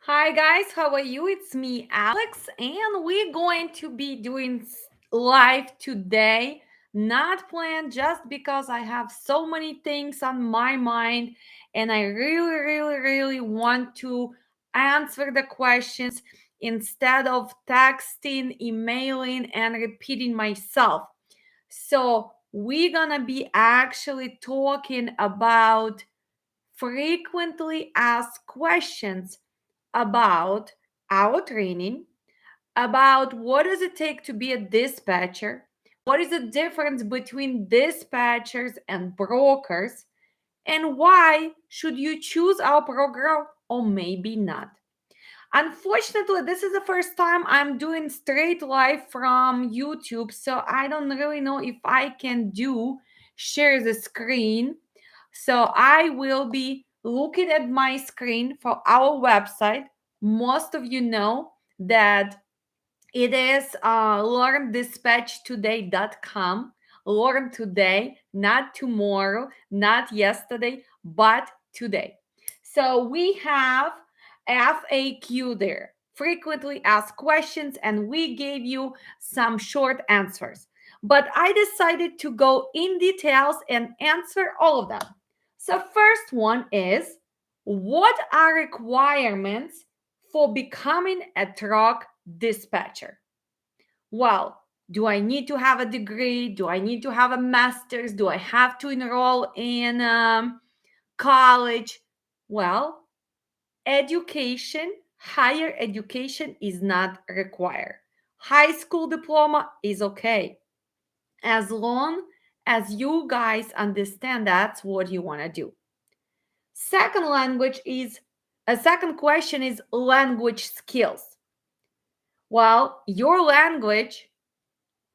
Hi guys, how are you? It's me, Alex, and we're going to be doing live today. Not planned just because I have so many things on my mind and I really want to answer the questions instead of texting, emailing, and repeating myself. So, we're gonna be actually talking about frequently asked questions about our training, about what does it take to be a dispatcher, what is the difference between dispatchers and brokers, and why should you choose our program or maybe not. Unfortunately, this is the first time I'm doing straight live from YouTube, so I don't really know if I can do share the screen. So I will be looking at my screen for our website. Most of you know that it is learndispatchtoday.com. Learn today, not tomorrow, not yesterday, but today. So we have FAQ there, frequently asked questions, and we gave you some short answers. But I decided to go in details and answer all of them. So first one is, what are requirements for becoming a truck dispatcher? Well, do I need to have a degree? Do I need to have a master's? Do I have to enroll in college? Well, education, higher education is not required. High school diploma is okay as long as you guys understand that's what you want to do. Second language is a second question is language skills. Well, your language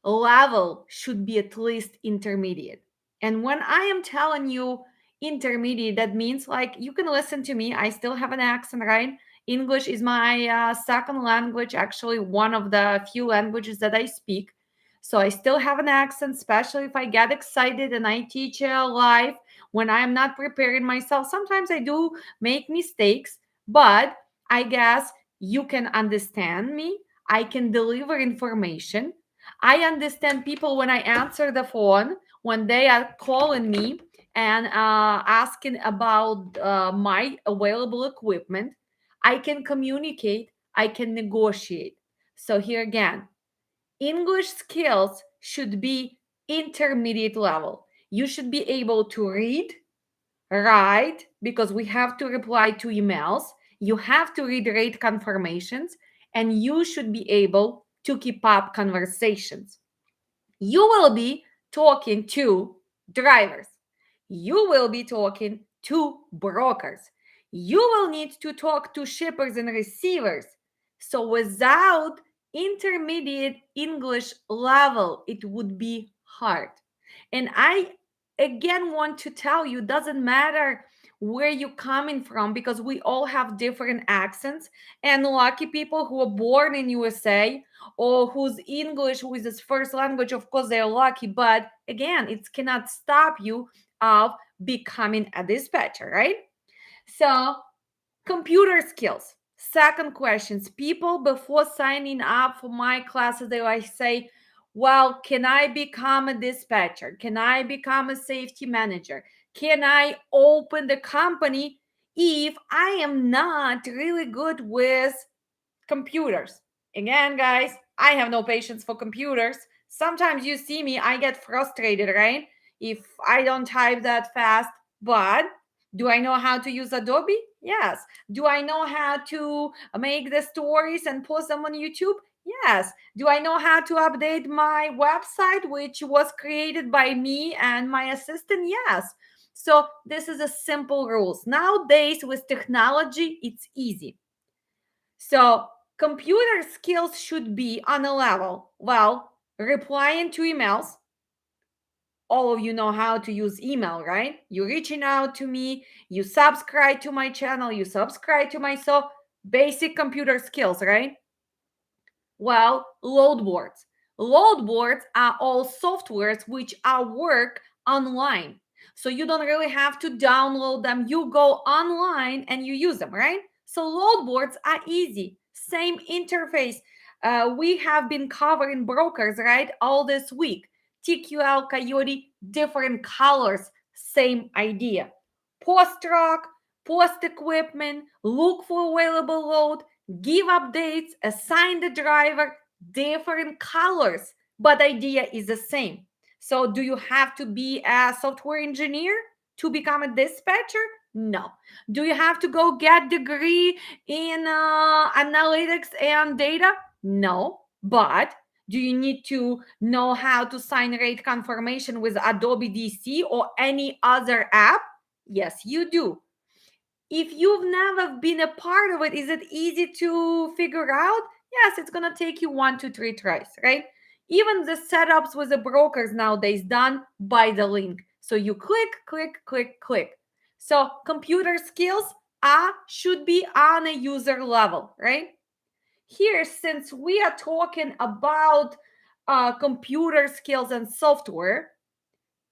level should be at least intermediate. And when I am telling you intermediate, that means like you can listen to me. I still have an accent, right? English is my second language, actually, one of the few languages that I speak. So I still have an accent, especially if I get excited and I teach live when I am not preparing myself. Sometimes I do make mistakes, but I guess you can understand me. I can deliver information. I understand people when I answer the phone, when they are calling me and asking about my available equipment. I can communicate, I can negotiate. So, here again, English skills should be intermediate level. You should be able to read, write, because we have to reply to emails. You have to read rate confirmations, and you should be able to keep up conversations. You will be talking to drivers. You will be talking to brokers. You will need to talk to shippers and receivers. So, without intermediate English level, it would be hard. And I again want to tell you, doesn't matter where you're coming from because we all have different accents, and lucky people who are born in USA or whose English was his first language, of course, they're lucky. But again, it cannot stop you of becoming a dispatcher, right? So, computer skills. Second questions. People before signing up for my classes, they like say, well, can I become a dispatcher? Can I become a safety manager? Can I open the company if I am not really good with computers? Again, guys, I have no patience for computers. Sometimes you see me, I get frustrated, right? If I don't type that fast. But do I know how to use Adobe? Yes. Do I know how to make the stories and post them on YouTube? Yes. Do I know how to update my website, which was created by me and my assistant? Yes. So this is a simple rules. Nowadays with technology, it's easy. So, computer skills should be on a level, well, replying to emails. All of you know how to use email, right? You're reaching out to me, you subscribe to my channel, you subscribe to my so basic computer skills, right? Well, load boards. Load boards are all softwares which are work online. So you don't really have to download them. You go online and you use them, right? So load boards are easy. Same interface. We have been covering brokers, right, all this week. TQL, Coyote, different colors, same idea. Post truck, post equipment, look for available load, give updates, assign the driver, different colors, but idea is the same. So do you have to be a software engineer to become a dispatcher? No. Do you have to go get degree in analytics and data? No. But do you need to know how to sign rate confirmation with Adobe DC or any other app? Yes, you do. If you've never been a part of it, is it easy to figure out? Yes, it's gonna take you 1 to 3 tries, right? Even the setups with the brokers nowadays done by the link. So you click, click, click, click. So computer skills should be on a user level, right? Here, since we are talking about computer skills and software,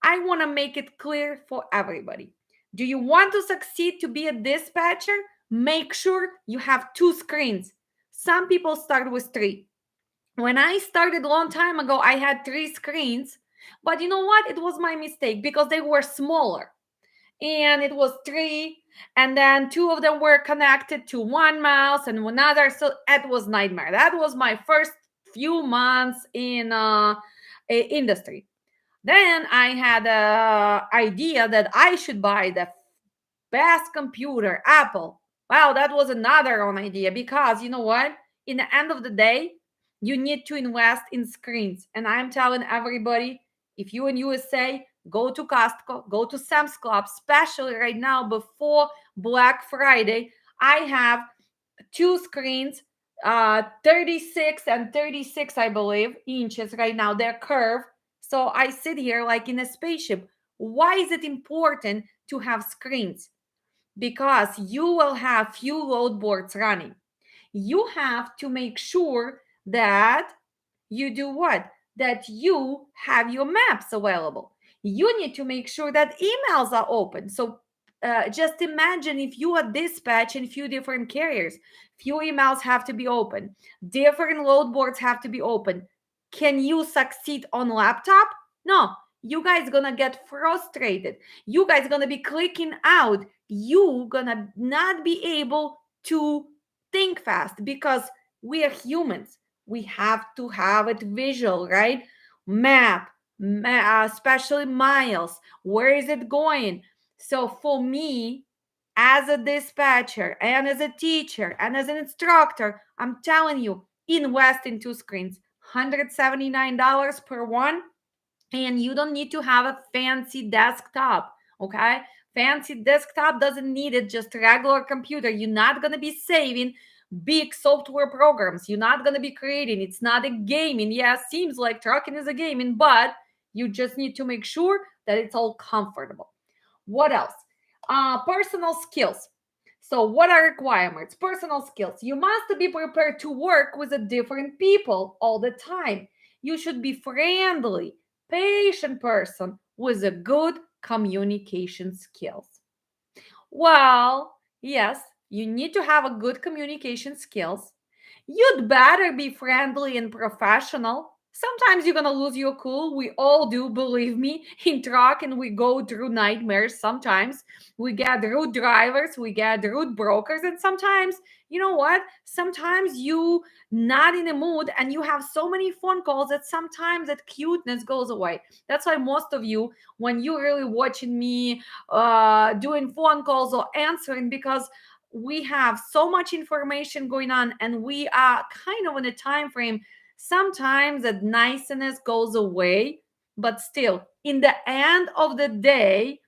I want to make it clear for everybody. Do you want to succeed to be a dispatcher? Make sure you have 2 screens. Some people start with 3. When I started a long time ago, I had 3 screens. But you know what? It was my mistake because they were smaller. And it was 3. And then 2 of them were connected to one mouse and another. So that was nightmare. That was my first few months in industry. Then I had an idea that I should buy the best computer, Apple. Well, that was another own idea because you know what? In the end of the day, you need to invest in screens. And I'm telling everybody, if you in USA, go to Costco, go to Sam's Club, especially right now before Black Friday. I have 2 screens, 36 and 36, I believe, inches right now. They're curved. So I sit here like in a spaceship. Why is it important to have screens? Because you will have few load boards running. You have to make sure that you do what? That you have your maps available. You need to make sure that emails are open. So just imagine if you are dispatching few different carriers, few emails have to be open, different load boards have to be open. Can you succeed on laptop? No. You guys gonna get frustrated. You guys gonna be clicking out. You gonna not be able to think fast because we are humans. We have to have it visual, right? Map, especially miles. Where is it going? So for me, as a dispatcher and as a teacher and as an instructor, I'm telling you, invest in 2 screens. $179 per one, and you don't need to have a fancy desktop, okay? Fancy desktop doesn't need it, just a regular computer. You're not going to be saving big software programs. You're not going to be creating. It's not a gaming. Yeah, seems like trucking is a gaming, but you just need to make sure that it's all comfortable. What else? Personal skills. So, what are requirements? Personal skills. You must be prepared to work with a different people all the time. You should be friendly, patient person with a good communication skills. Well, yes, you need to have a good communication skills. You'd better be friendly and professional. Sometimes you're gonna lose your cool. We all do, believe me. In truck, and we go through nightmares. Sometimes we get rude drivers, we get rude brokers, and sometimes, you know what? Sometimes you not in a mood, and you have so many phone calls that sometimes that cuteness goes away. That's why most of you, when you're really watching me doing phone calls or answering, because we have so much information going on and we are kind of in a time frame. Sometimes that niceness goes away, but still, in the end of the day,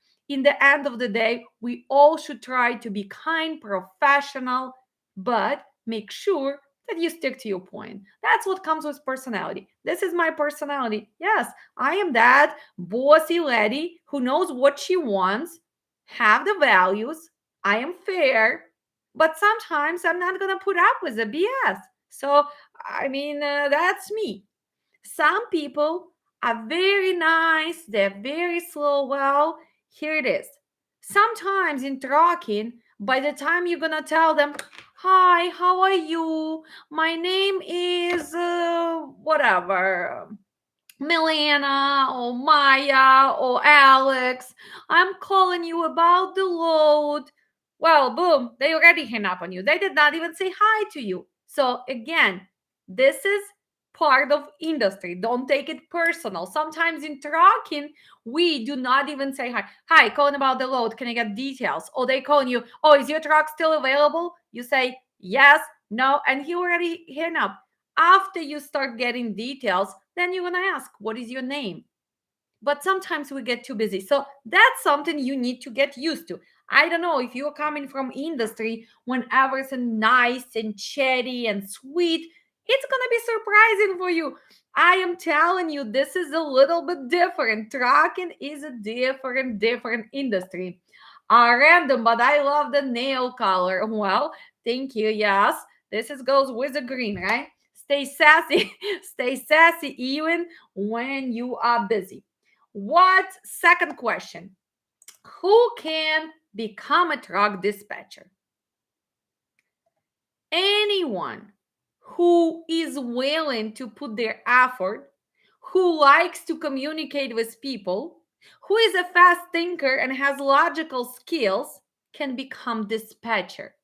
we all should try to be kind, professional, but make sure that you stick to your point. That's what comes with personality. This is my personality. Yes, I am that bossy lady who knows what she wants, have the values. I am fair, but sometimes I'm not going to put up with the BS. So, I mean, that's me. Some people are very nice, they're very slow. Well, here it is. Sometimes in talking, by the time you're going to tell them, Hi, how are you? My name is whatever. Milena or Maya or Alex. I'm calling you about the load. Well, boom, they already hang up on you. They did not even say hi to you. So again, this is part of industry. Don't take it personal. Sometimes in trucking, we do not even say hi. Hi, calling about the load. Can I get details? Or they calling you, oh, is your truck still available? You say yes, no, and he already hang up. After you start getting details, then you're gonna ask, what is your name? But sometimes we get too busy. So that's something you need to get used to. I don't know if you're coming from industry when everything nice and chatty and sweet, it's gonna be surprising for you. I am telling you, this is a little bit different. Trucking is a different industry. Random, but I love the nail color. Well, thank you. Yes, this is goes with the green, right? Stay sassy, stay sassy even when you are busy. What second question? Who can become a truck dispatcher? Anyone who is willing to put their effort, who likes to communicate with people, who is a fast thinker and has logical skills can become dispatcher,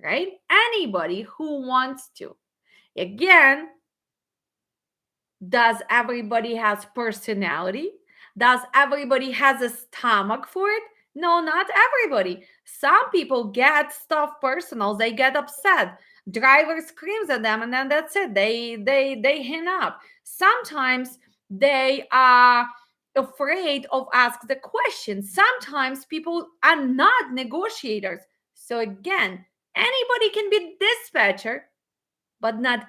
right? Anybody who wants to. Again, does everybody has personality? Does everybody has a stomach for it? No, not everybody. Some people get stuff personal. They get upset. Driver screams at them, and then that's it. They hang up. Sometimes they are afraid of ask the question. Sometimes people are not negotiators. So again, anybody can be dispatcher, but not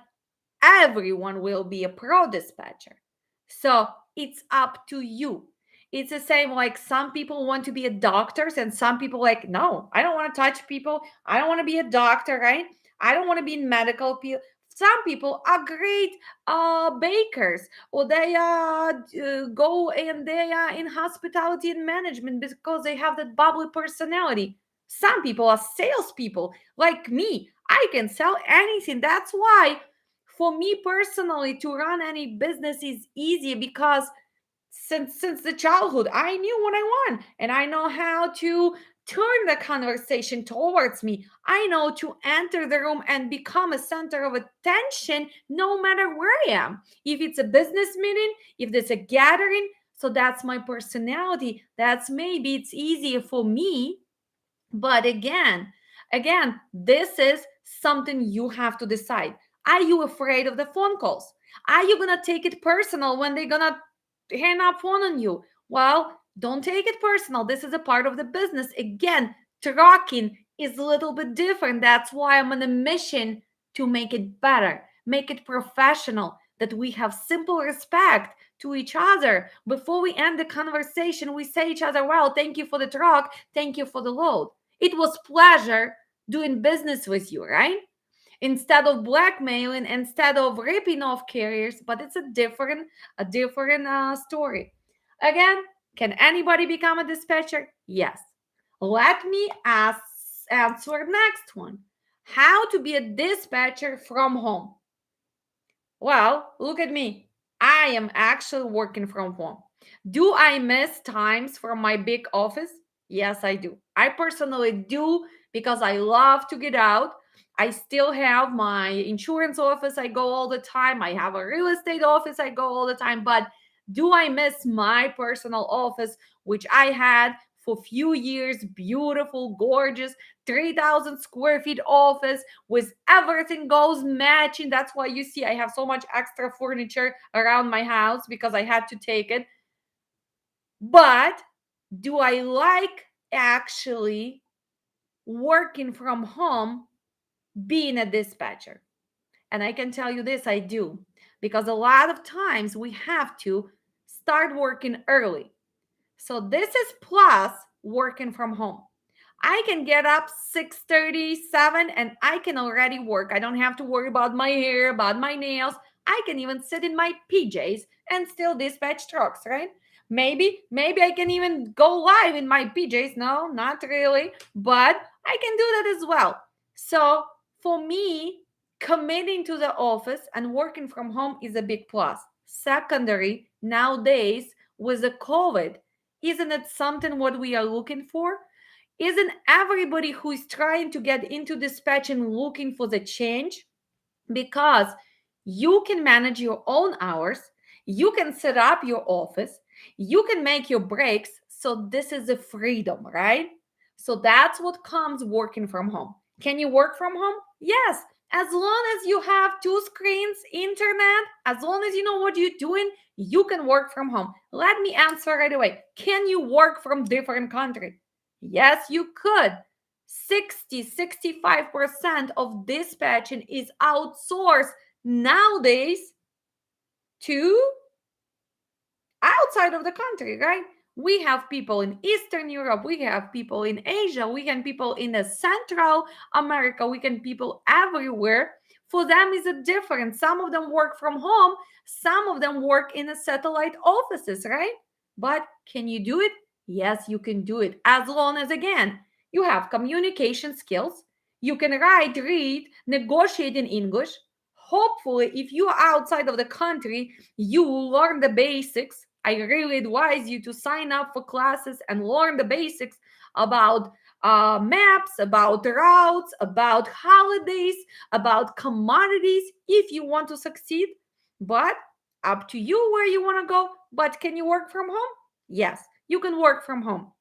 everyone will be a pro dispatcher. So it's up to you. It's the same like some people want to be a doctors and some people like, no, I don't want to touch people. I don't want to be a doctor, right? I don't want to be in medical field. Some people are great bakers or they go and they are in hospitality and management because they have that bubbly personality. Some people are salespeople like me. I can sell anything. That's why for me personally to run any business is easy because since the childhood I knew what I want and I know how to turn the conversation towards me. I know to enter the room and become a center of attention no matter where I am. If it's a business meeting, if there's a gathering, so that's my personality. That's maybe it's easier for me, but again, this is something you have to decide. Are you afraid of the phone calls? Are you gonna take it personal when they're gonna hang up phone on you? Well, don't take it personal. This is a part of the business. Again, trucking is a little bit different. That's why I'm on a mission to make it better, make it professional, that we have simple respect to each other. Before we end the conversation, we say each other, well, thank you for the truck, thank you for the load. It was pleasure doing business with you, right? Instead of blackmailing, instead of ripping off carriers, but it's a different story. Again, can anybody become a dispatcher? Yes. Let me answer next one. How to be a dispatcher from home? Well, look at me. I am actually working from home. Do I miss times from my big office? Yes, I do. I personally do because I love to get out. I still have my insurance office, I go all the time. I have a real estate office, I go all the time. But do I miss my personal office, which I had for a few years? Beautiful, gorgeous, 3,000 square feet office with everything goes matching. That's why you see I have so much extra furniture around my house because I had to take it. But do I like actually working from home, being a dispatcher? And I can tell you this, I do, because a lot of times we have to start working early. So this is plus working from home. I can get up 6:37 and I can already work. I don't have to worry about my hair, about my nails. I can even sit in my PJs and still dispatch trucks, right? Maybe I can even go live in my PJs. No, not really, but I can do that as well. So for me, committing to the office and working from home is a big plus. Secondary, nowadays with the COVID, isn't it something what we are looking for? Isn't everybody who is trying to get into dispatching looking for the change? Because you can manage your own hours, you can set up your office, you can make your breaks. So this is a freedom, right? So that's what comes working from home. Can you work from home? Yes, as long as you have two screens, internet, as long as you know what you're doing, you can work from home. Let me answer right away. Can you work from different country? Yes, you could. 65% of dispatching is outsourced nowadays to outside of the country, right? We have people in Eastern Europe, we have people in Asia, we have people in the Central America, we can people everywhere. For them is a different. Some of them work from home, some of them work in a satellite offices, right? But can you do it? Yes, you can do it as long as again you have communication skills. You can write, read, negotiate in English. Hopefully, if you are outside of the country, you learn the basics. I really advise you to sign up for classes and learn the basics about maps, about routes, about holidays, about commodities if you want to succeed. But up to you where you want to go. But can you work from home? Yes, you can work from home.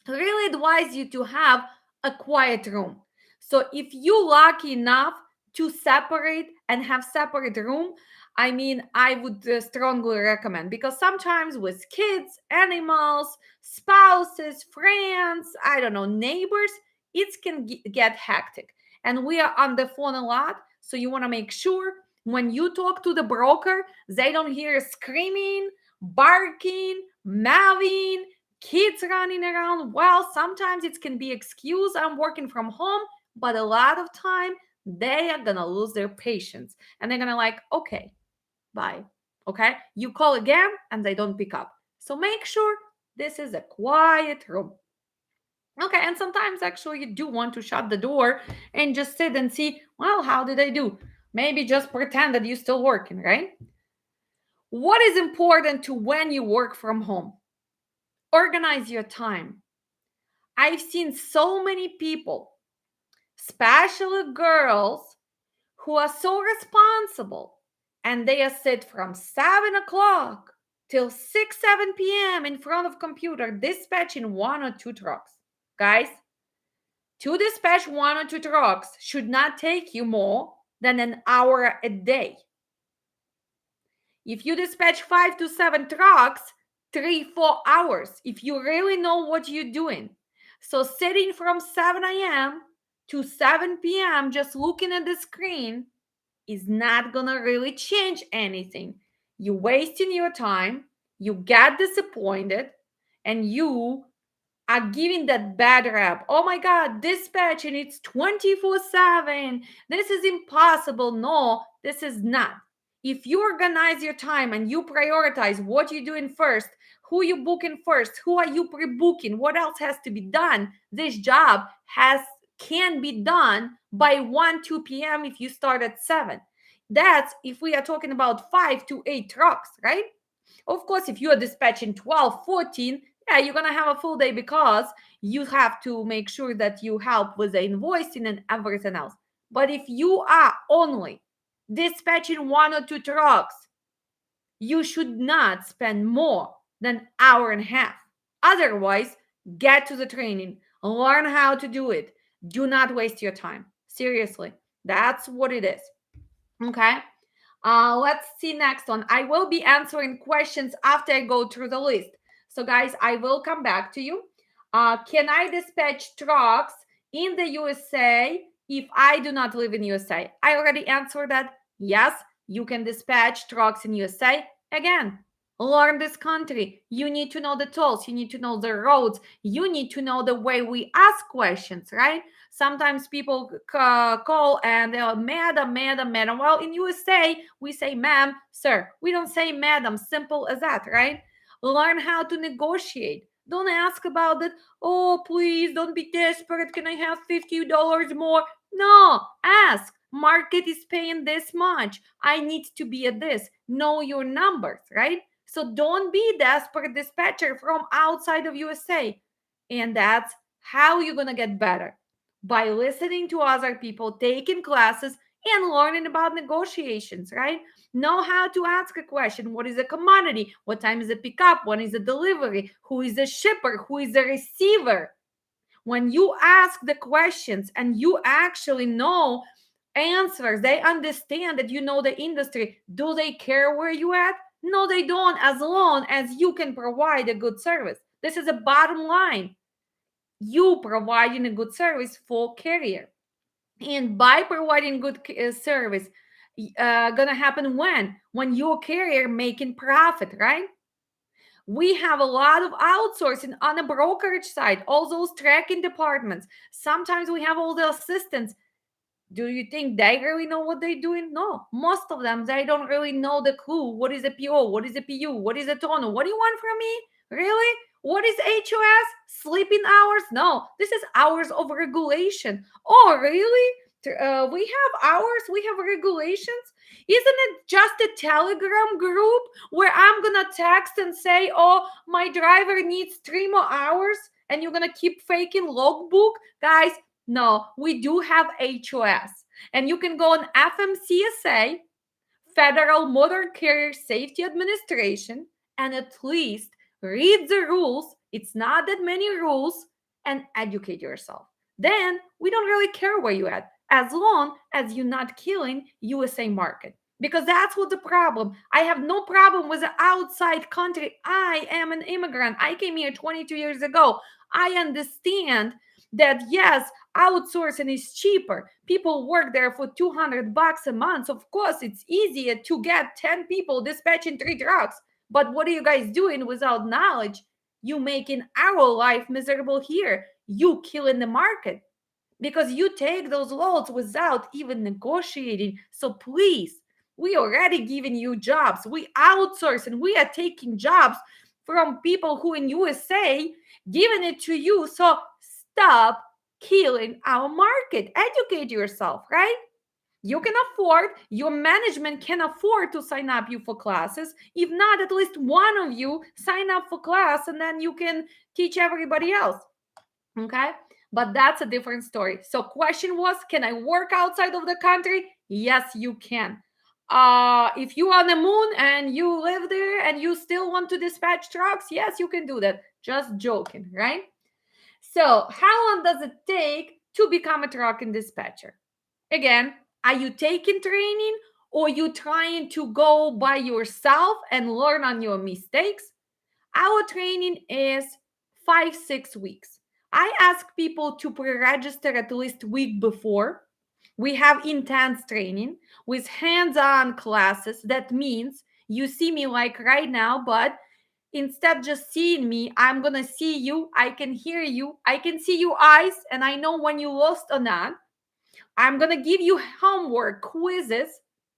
Really advise you to have a quiet room. So if you lucky enough to separate and have separate room, I mean, I would strongly recommend, because sometimes with kids, animals, spouses, friends, I don't know, neighbors, it can get hectic. And we are on the phone a lot. So you want to make sure when you talk to the broker, they don't hear screaming, barking, mouthing, kids running around. Well, sometimes it can be excuse, I'm working from home, but a lot of time they are gonna lose their patience and they're gonna like, okay, bye. Okay, you call again and they don't pick up. So make sure this is a quiet room. Okay, and sometimes actually you do want to shut the door and just sit and see, well, how did I do? Maybe just pretend that you're still working, right? What is important to when you work from home? Organize your time. I've seen so many people, especially girls, who are so responsible and they are sit from 7 o'clock till 6, 7 p.m. in front of computer dispatching one or two trucks. Guys, to dispatch one or two trucks should not take you more than an hour a day. If you dispatch 5 to 7 trucks, 3, 4 hours, if you really know what you're doing. So sitting from 7 a.m. to 7 p.m. just looking at the screen is not gonna really change anything. You're wasting your time, you get disappointed, and you are giving that bad rap. Oh my God, dispatch and it's 24/7. This is impossible. No, this is not. If you organize your time and you prioritize what you're doing first, who you booking first, who are you pre-booking, what else has to be done, this job can be done by 1 2 p.m. if you start at 7. That's if we are talking about 5 to 8 trucks, right? Of course, if you are dispatching 12, 14, yeah, you're going to have a full day because you have to make sure that you help with the invoicing and everything else. But if you are only dispatching one or two trucks, you should not spend more than hour and a half. Otherwise, get to the training, learn how to do it. Do not waste your time. Seriously, that's what it is. Okay. Let's see next one. I will be answering questions after I go through the list. So, guys, I will come back to you. Can I dispatch trucks in the USA if I do not live in USA? I already answered that. Yes, you can dispatch trucks in USA. Again, learn this country. You need to know the tolls. You need to know the roads. You need to know the way we ask questions, right? Sometimes people call and they're madam, madam, madam. Well, in USA, we say ma'am, sir. We don't say madam. Simple as that, right? Learn how to negotiate. Don't ask about that. Oh, please don't be desperate. Can I have $50 more? No, ask. Market is paying this much. I need to be at this. Know your numbers, right? So don't be desperate dispatcher from outside of USA. And that's how you're going to get better, by listening to other people, taking classes, and learning about negotiations, right? Know how to ask a question. What is a commodity? What time is the pickup? When is the delivery? Who is the shipper? Who is the receiver? When you ask the questions and you actually know answers, they understand that you know the industry. Do they care where you at? No, they don't, as long as you can provide a good service. This is a bottom line. You providing a good service for carrier. And by providing good service, gonna happen when your carrier making profit, right? We have a lot of outsourcing on the brokerage side, all those tracking departments. Sometimes we have all the assistants. Do you think they really know what they're doing? No, most of them, they don't really know the clue. What is a PO? What is a PU? What is a tono? What do you want from me? Really? What is HOS? Sleeping hours? No, this is hours of regulation. Oh, really? We have hours, we have regulations. Isn't it just a Telegram group where I'm gonna text and say, oh, my driver needs 3 more hours, and you're gonna keep faking logbook? Guys, no, we do have HOS. And you can go on FMCSA, Federal Motor Carrier Safety Administration, and at least read the rules. It's not that many rules, and educate yourself. Then we don't really care where you're at, as long as you're not killing USA market. Because that's what the problem. I have no problem with the outside country. I am an immigrant. I came here 22 years ago. I understand that yes, outsourcing is cheaper. People work there for $200 a month. Of course, it's easier to get 10 people dispatching 3 trucks. But what are you guys doing without knowledge? You making our life miserable here. You killing the market because you take those loads without even negotiating. So please, we already giving you jobs. We outsource and we are taking jobs from people who in USA giving it to you. So stop killing our market. Educate yourself, right? You can afford, your management can afford to sign up you for classes. If not, at least one of you sign up for class and then you can teach everybody else. Okay? But that's a different story. So question was, can I work outside of the country? Yes, you can. If you are on the moon and you live there and you still want to dispatch trucks, yes, you can do that. Just joking, right? So, how long does it take to become a trucking dispatcher? Again, are you taking training or you trying to go by yourself and learn on your mistakes? Our training is 5-6 weeks. I ask people to pre-register at least week before. We have intense training with hands-on classes. That means you see me like right now, but instead just seeing me, I'm gonna see you, I can hear you, I can see your eyes, and I know when you lost or not. I'm gonna give you homework quizzes,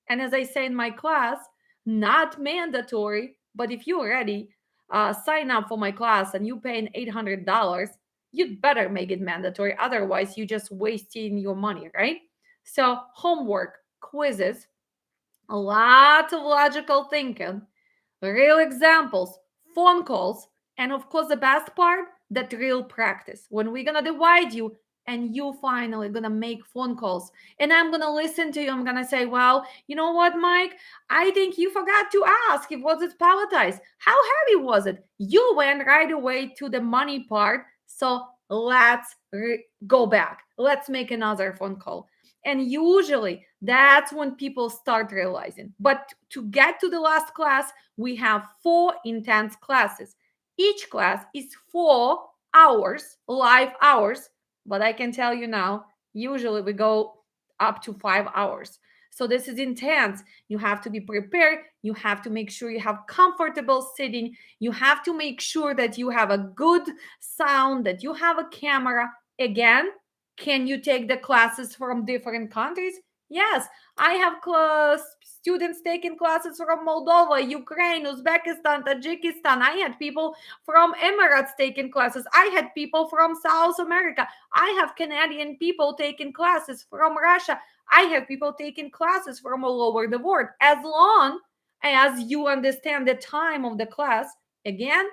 and as I say in my class, not mandatory, but if you already sign up for my class and you paying $800, you'd better make it mandatory, otherwise you just wasting your money, right? So homework, quizzes, a lot of logical thinking, real examples, phone calls, and of course, the best part, that real practice. When we're gonna divide you and you finally gonna make phone calls, and I'm gonna listen to you, I'm gonna say, well, you know what, Mike? I think you forgot to ask if was it palletized. How heavy was it? You went right away to the money part. So let's go back. Let's make another phone call. And usually that's when people start realizing. But to get to the last class, we have 4 intense classes. Each class is 4 hours, live hours. But I can tell you now, usually we go up to 5 hours. So this is intense. You have to be prepared. You have to make sure you have comfortable sitting. You have to make sure that you have a good sound, that you have a camera. Again, can you take the classes from different countries? Yes, I have students taking classes from Moldova, Ukraine, Uzbekistan, Tajikistan. I had people from Emirates taking classes. I had people from South America. I have Canadian people taking classes from Russia. I have people taking classes from all over the world. As long as you understand the time of the class, again,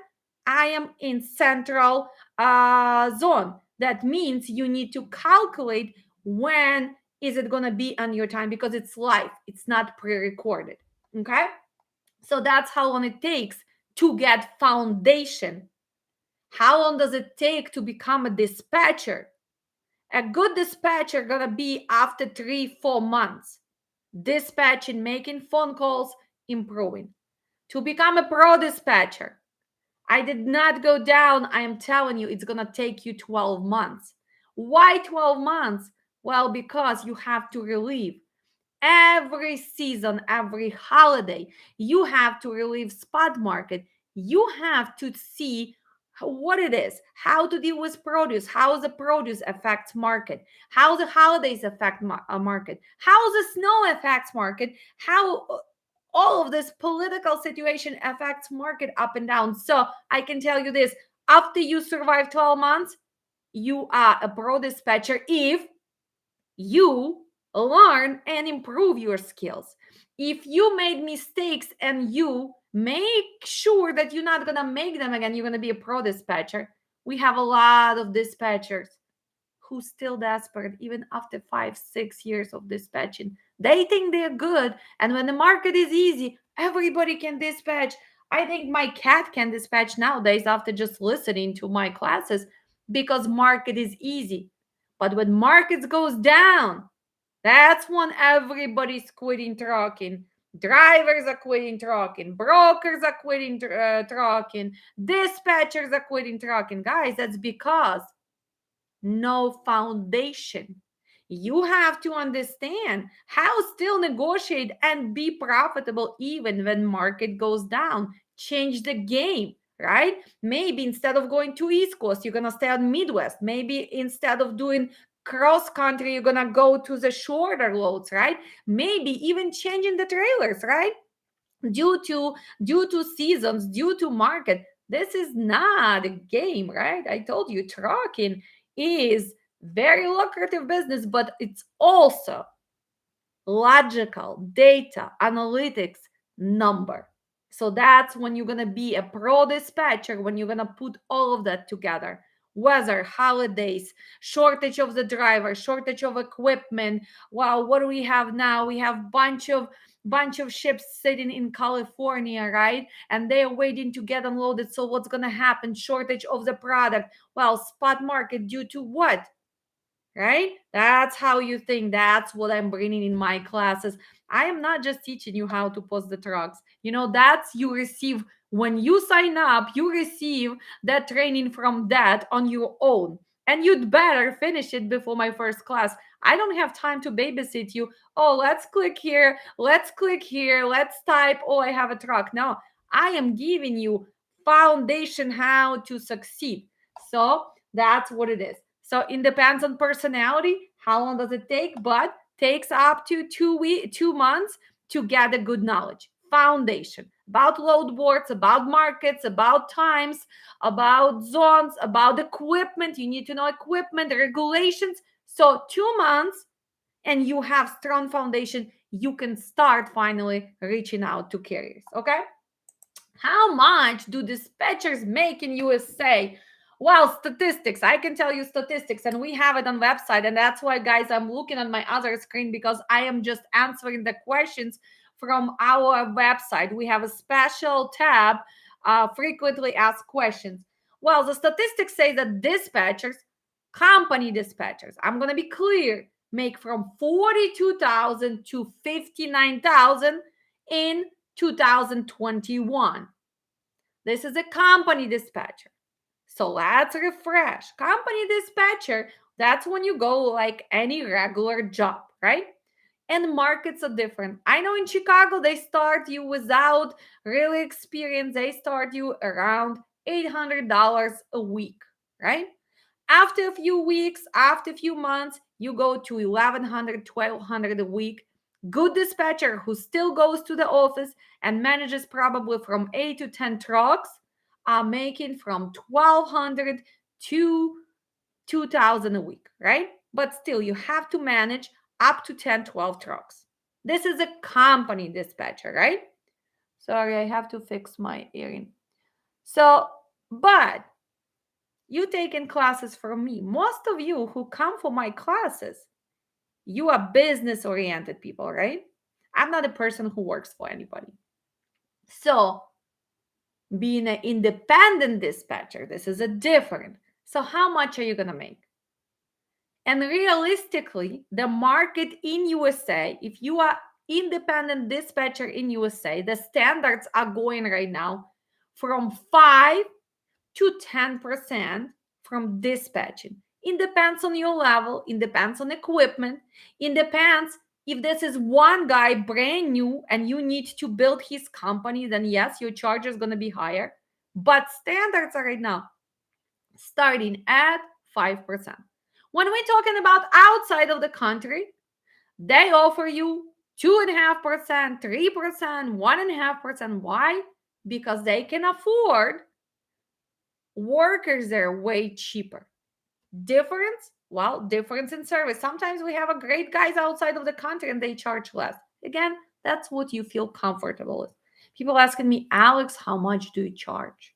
I am in central zone. That means you need to calculate when is it going to be on your time, because it's live, it's not pre-recorded. Okay, so that's how long it takes to get foundation. How long does it take to become a dispatcher? A good dispatcher gonna be after 3-4 months dispatching, making phone calls, improving. To become a pro dispatcher, I did not go down. I am telling you, it's going to take you 12 months. Why 12 months? Well, because you have to relieve every season, every holiday. You have to relieve spot market. You have to see what it is, how to deal with produce, how the produce affects market, how the holidays affect market, how the snow affects market, how all of this political situation affects market up and down. So I can tell you this, after you survive 12 months, you are a pro dispatcher if you learn and improve your skills. If you made mistakes and you make sure that you're not going to make them again, you're going to be a pro dispatcher. We have a lot of dispatchers who's still desperate even after 5-6 years of dispatching. They think they're good, and when the market is easy, everybody can dispatch. I think my cat can dispatch nowadays after just listening to my classes, because market is easy. But when markets goes down, that's when everybody's quitting trucking. Drivers are quitting trucking. Brokers are quitting trucking. Dispatchers are quitting trucking. Guys, that's because no foundation. You have to understand how still negotiate and be profitable even when market goes down. Change the game, right? Maybe instead of going to East Coast, you're gonna stay on Midwest. Maybe instead of doing cross country, you're gonna go to the shorter loads, right? Maybe even changing the trailers, right? Due to seasons, due to market. This is not a game, right? I told you trucking is very lucrative business, but it's also logical data analytics number. So that's when you're going to be a pro dispatcher, when you're going to put all of that together. Weather, holidays, shortage of the driver, shortage of equipment. Wow, what do we have now? We have bunch of ships sitting in California, right? And they're waiting to get unloaded. So what's going to happen? Shortage of the product. Well, spot market due to what? Right? That's how you think. That's what I'm bringing in my classes. I am not just teaching you how to post the trucks. That's you receive when you sign up, you receive that training from that on your own. And you'd better finish it before my first class. I don't have time to babysit you. Oh, let's click here. Let's click here. Let's type. Oh, I have a truck. No, I am giving you foundation how to succeed. So that's what it is. So it depends on personality. How long does it take? But takes up to 2 months to get a good knowledge foundation about load boards, about markets, about times, about zones, about equipment. You need to know equipment regulations. So 2 months, and you have strong foundation. You can start finally reaching out to carriers. Okay. How much do dispatchers make in USA? Well, statistics. I can tell you statistics, and we have it on website. And that's why, guys, I'm looking on my other screen because I am just answering the questions from our website. We have a special tab, frequently asked questions. Well, the statistics say that dispatchers, company dispatchers, I'm going to be clear, make from 42,000 to 59,000 in 2021. This is a company dispatcher. So let's refresh. Company dispatcher, that's when you go like any regular job, right? And markets are different. I know in Chicago, they start you without really experience, they start you around $800 a week, right? After a few weeks, after a few months, you go to 1,100, 1,200 a week. good dispatcher who still goes to the office and manages probably from 8 to 10 trucks are making from 1,200 to 2,000 a week, right? But still, you have to manage up to 10, 12 trucks. This is a company dispatcher, right? Sorry, I have to fix my earring. So, but you taking classes from me. Most of you who come for my classes, you are business oriented people, right? I'm not a person who works for anybody. So, being an independent dispatcher, this is a different. So, how much are you going to make? And realistically, the market in USA, if you are independent dispatcher in USA, the standards are going right now from 5 to 10% from dispatching. It depends on your level, it depends on equipment, it depends if this is one guy brand new and you need to build his company, then yes, your charge is going to be higher. But standards are right now starting at 5%. When we're talking about outside of the country, they offer you 2.5%, 3%, 1.5%. Why? Because they can afford workers there way cheaper. Difference? Well, difference in service. Sometimes we have a great guys outside of the country and they charge less. Again, that's what you feel comfortable with. People asking me, Alex, how much do you charge?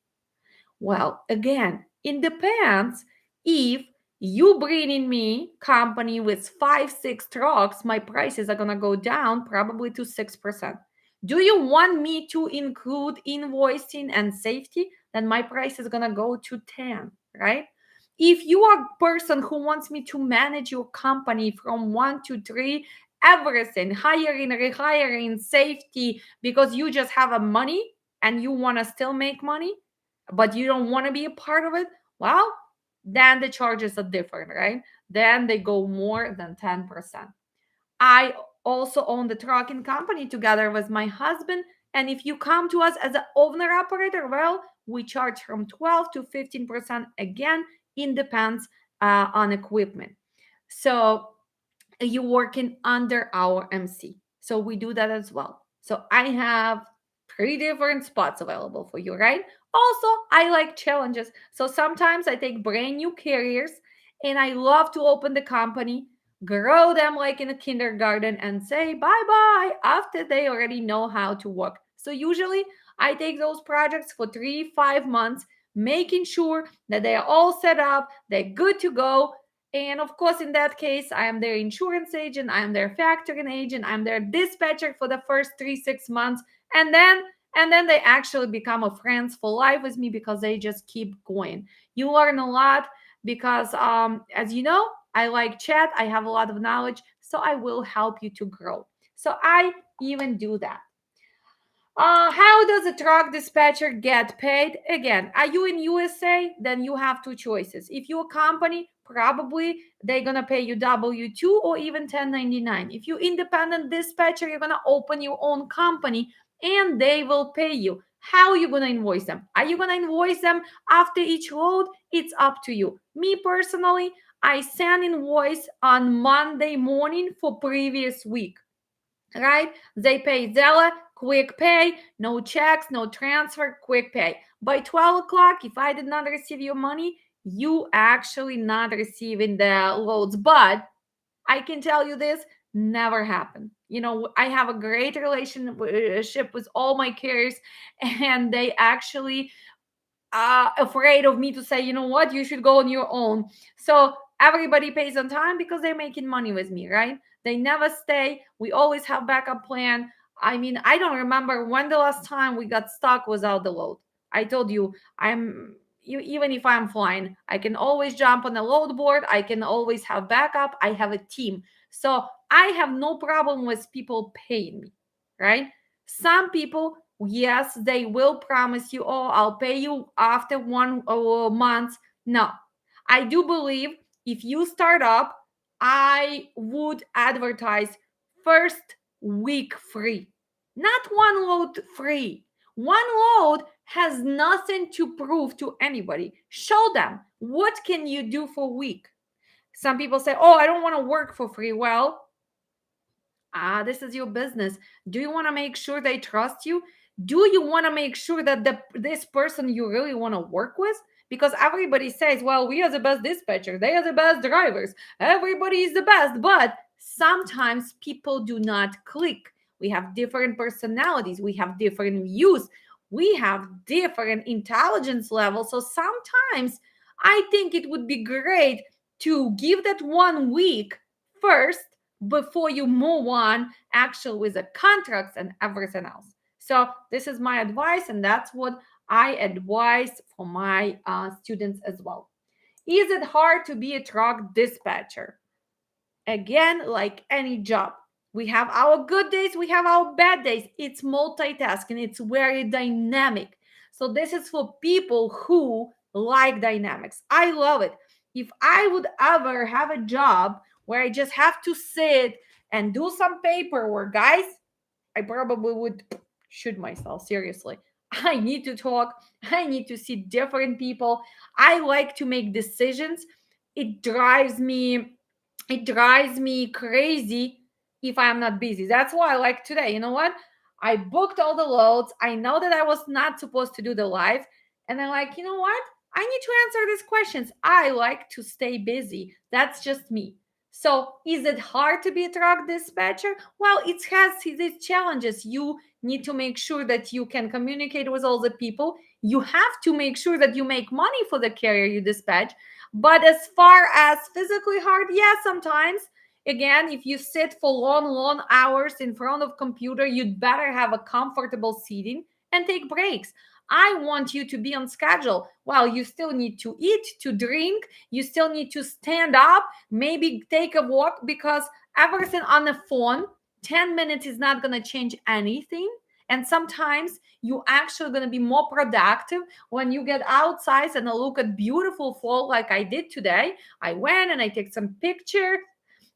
Well, again, it depends. If you bring in me company with 5, 6 trucks, my prices are gonna go down probably to 6%. Do you want me to include invoicing and safety? Then my price is gonna go to 10, right? If you are a person who wants me to manage your company from 1 to 3, everything, hiring, rehiring, safety, because you just have a money and you want to still make money, but you don't want to be a part of it, well, then the charges are different, right? Then they go more than 10%. I also own the trucking company together with my husband. And if you come to us as an owner operator, well, we charge from 12 to 15%. Again, it depends on equipment. So you working under our MC. So we do that as well. So I have 3 different spots available for you, right? Also, I like challenges. So sometimes I take brand new carriers and I love to open the company, grow them like in a kindergarten, and say bye bye after they already know how to work. So usually I take those projects for 3, 5 months, making sure that they are all set up, they're good to go, and of course, in that case, I am their insurance agent, I am their factoring agent, I'm their dispatcher for the first 3, 6 months. And then they actually become a friends for life with me because they just keep going. You learn a lot because as you know, I like chat, I have a lot of knowledge, so I will help you to grow. So I even do that. How does a truck dispatcher get paid? Again, are you in USA? Then you have 2 choices. If you're a company, probably they're gonna pay you W-2 or even 1099. If you're independent dispatcher, you're gonna open your own company and they will pay you. How are you gonna invoice them? Are you gonna invoice them after each load? It's up to you. Me personally, I send invoice on Monday morning for previous week, right? They pay Zella, quick pay, no checks, no transfer, quick pay. By 12 o'clock, if I did not receive your money, you actually not receiving the loads. But I can tell you this never happened. You know, I have a great relationship with all my carriers, and they actually afraid of me to say, you know what, you should go on your own. So everybody pays on time because they're making money with me, right? They never stay. We always have backup plan. I mean, I don't remember when the last time we got stuck without the load. I told you, even if I'm flying, I can always jump on a load board. I can always have backup. I have a team. So I have no problem with people paying me, right? Some people, yes, they will promise you, oh, I'll pay you after 1 month. No, I do believe if you start up, I would advertise first week free, not one load free. One load has nothing to prove to anybody. Show them what can you do for a week. Some people say, oh, I don't want to work for free. Well, This is your business. Do you want to make sure they trust you? Do you want to make sure that this person you really want to work with? Because everybody says, well, we are the best dispatcher, they are the best drivers, everybody is the best, but sometimes people do not click. We have different personalities, we have different views, we have different intelligence levels. So sometimes I think it would be great to give that 1 week first before you move on actually with the contracts and everything else. So this is my advice, and that's what I advise for my students as well. Is it hard to be a truck dispatcher? Again, like any job, we have our good days, we have our bad days. It's multitasking, it's very dynamic. So this is for people who like dynamics. I love it. If I would ever have a job where I just have to sit and do some paperwork, guys, I probably would shoot myself, seriously. I need to talk, I need to see different people. I like to make decisions. It drives me it drives me crazy if I'm not busy. That's why I like today. You know what? I booked all the loads. I know that I was not supposed to do the live. And I'm like, you know what? I need to answer these questions. I like to stay busy. That's just me. So, is it hard to be a truck dispatcher? Well, it has these challenges. You need to make sure that you can communicate with all the people. You have to make sure that you make money for the carrier you dispatch. But as far as physically hard, yeah, sometimes. Again, if you sit for long, long hours in front of computer, you'd better have a comfortable seating and take breaks. I want you to be on schedule. Well, you still need to eat, to drink, you still need to stand up, maybe take a walk, because everything on the phone, 10 minutes is not going to change anything. And sometimes you actually going to be more productive when you get outside and look at beautiful fall like I did today. I went and I took some pictures,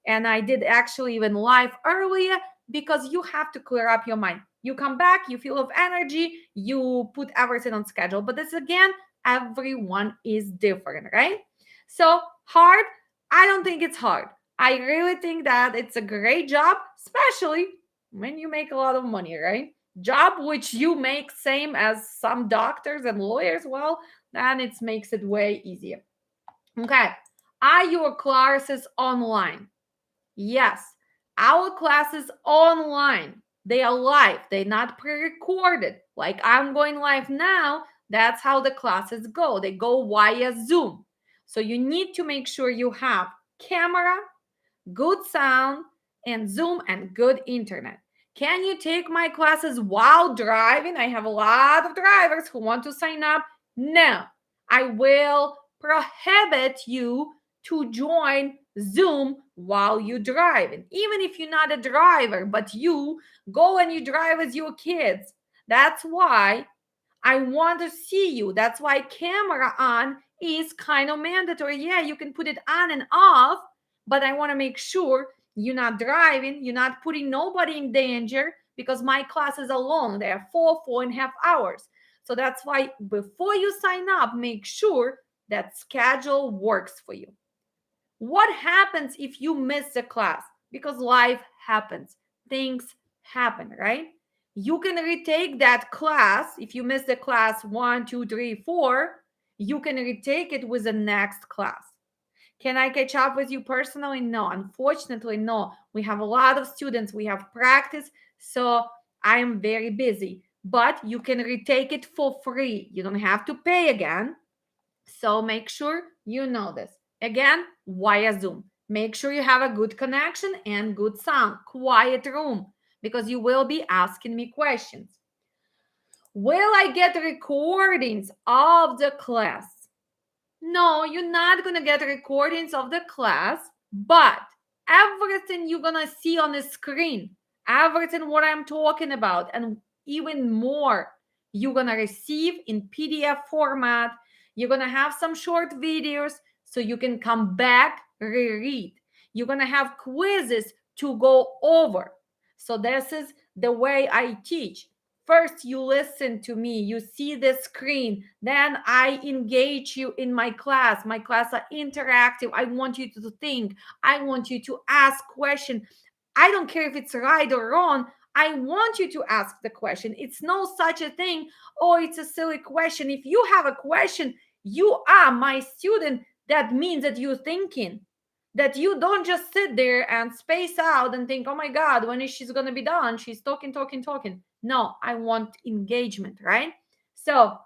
and I did actually even live earlier, because you have to clear up your mind. You come back, you feel of energy, you put everything on schedule. But this again, everyone is different, right? So hard, I don't think it's hard. I really think that it's a great job, especially when you make a lot of money, right? Job which you make same as some doctors and lawyers, well, then it makes it way easier. Okay. Are your classes online? Yes. Our classes online. They are live. They're not pre-recorded. Like I'm going live now. That's how the classes go. They go via Zoom. So you need to make sure you have camera, good sound, and Zoom and good internet. Can you take my classes while driving? I have a lot of drivers who want to sign up. No, I will prohibit you to join Zoom while you're driving. Even if you're not a driver, but you go and you drive with your kids. That's why I want to see you. That's why camera on is kind of mandatory. Yeah, you can put it on and off, but I want to make sure you're not driving, you're not putting nobody in danger, because my classes are long. They are 4.5 hours. So that's why before you sign up, make sure that schedule works for you. What happens if you miss a class? Because life happens, things happen, right? You can retake that class. If you miss the class 1, 2, 3, 4, you can retake it with the next class. Can I catch up with you personally? No, unfortunately, no. We have a lot of students, we have practice, so I am very busy. But you can retake it for free. You don't have to pay again. So make sure you know this. Again, via Zoom. Make sure you have a good connection and good sound, quiet room, because you will be asking me questions. Will I get recordings of the class? No, you're not going to get recordings of the class, but everything you're going to see on the screen, everything what I'm talking about, and even more, you're going to receive in PDF format. You're going to have some short videos so you can come back, reread. You're going to have quizzes to go over. So this is the way I teach. First, you listen to me, you see the screen, then I engage you in my class. My class are interactive. I want you to think, I want you to ask questions. I don't care if it's right or wrong. I want you to ask the question. It's no such a thing. Oh, it's a silly question. If you have a question, you are my student. That means that you're thinking, that you don't just sit there and space out and think, oh my God, when is she's going to be done? She's talking, talking, talking. No, I want engagement, right? So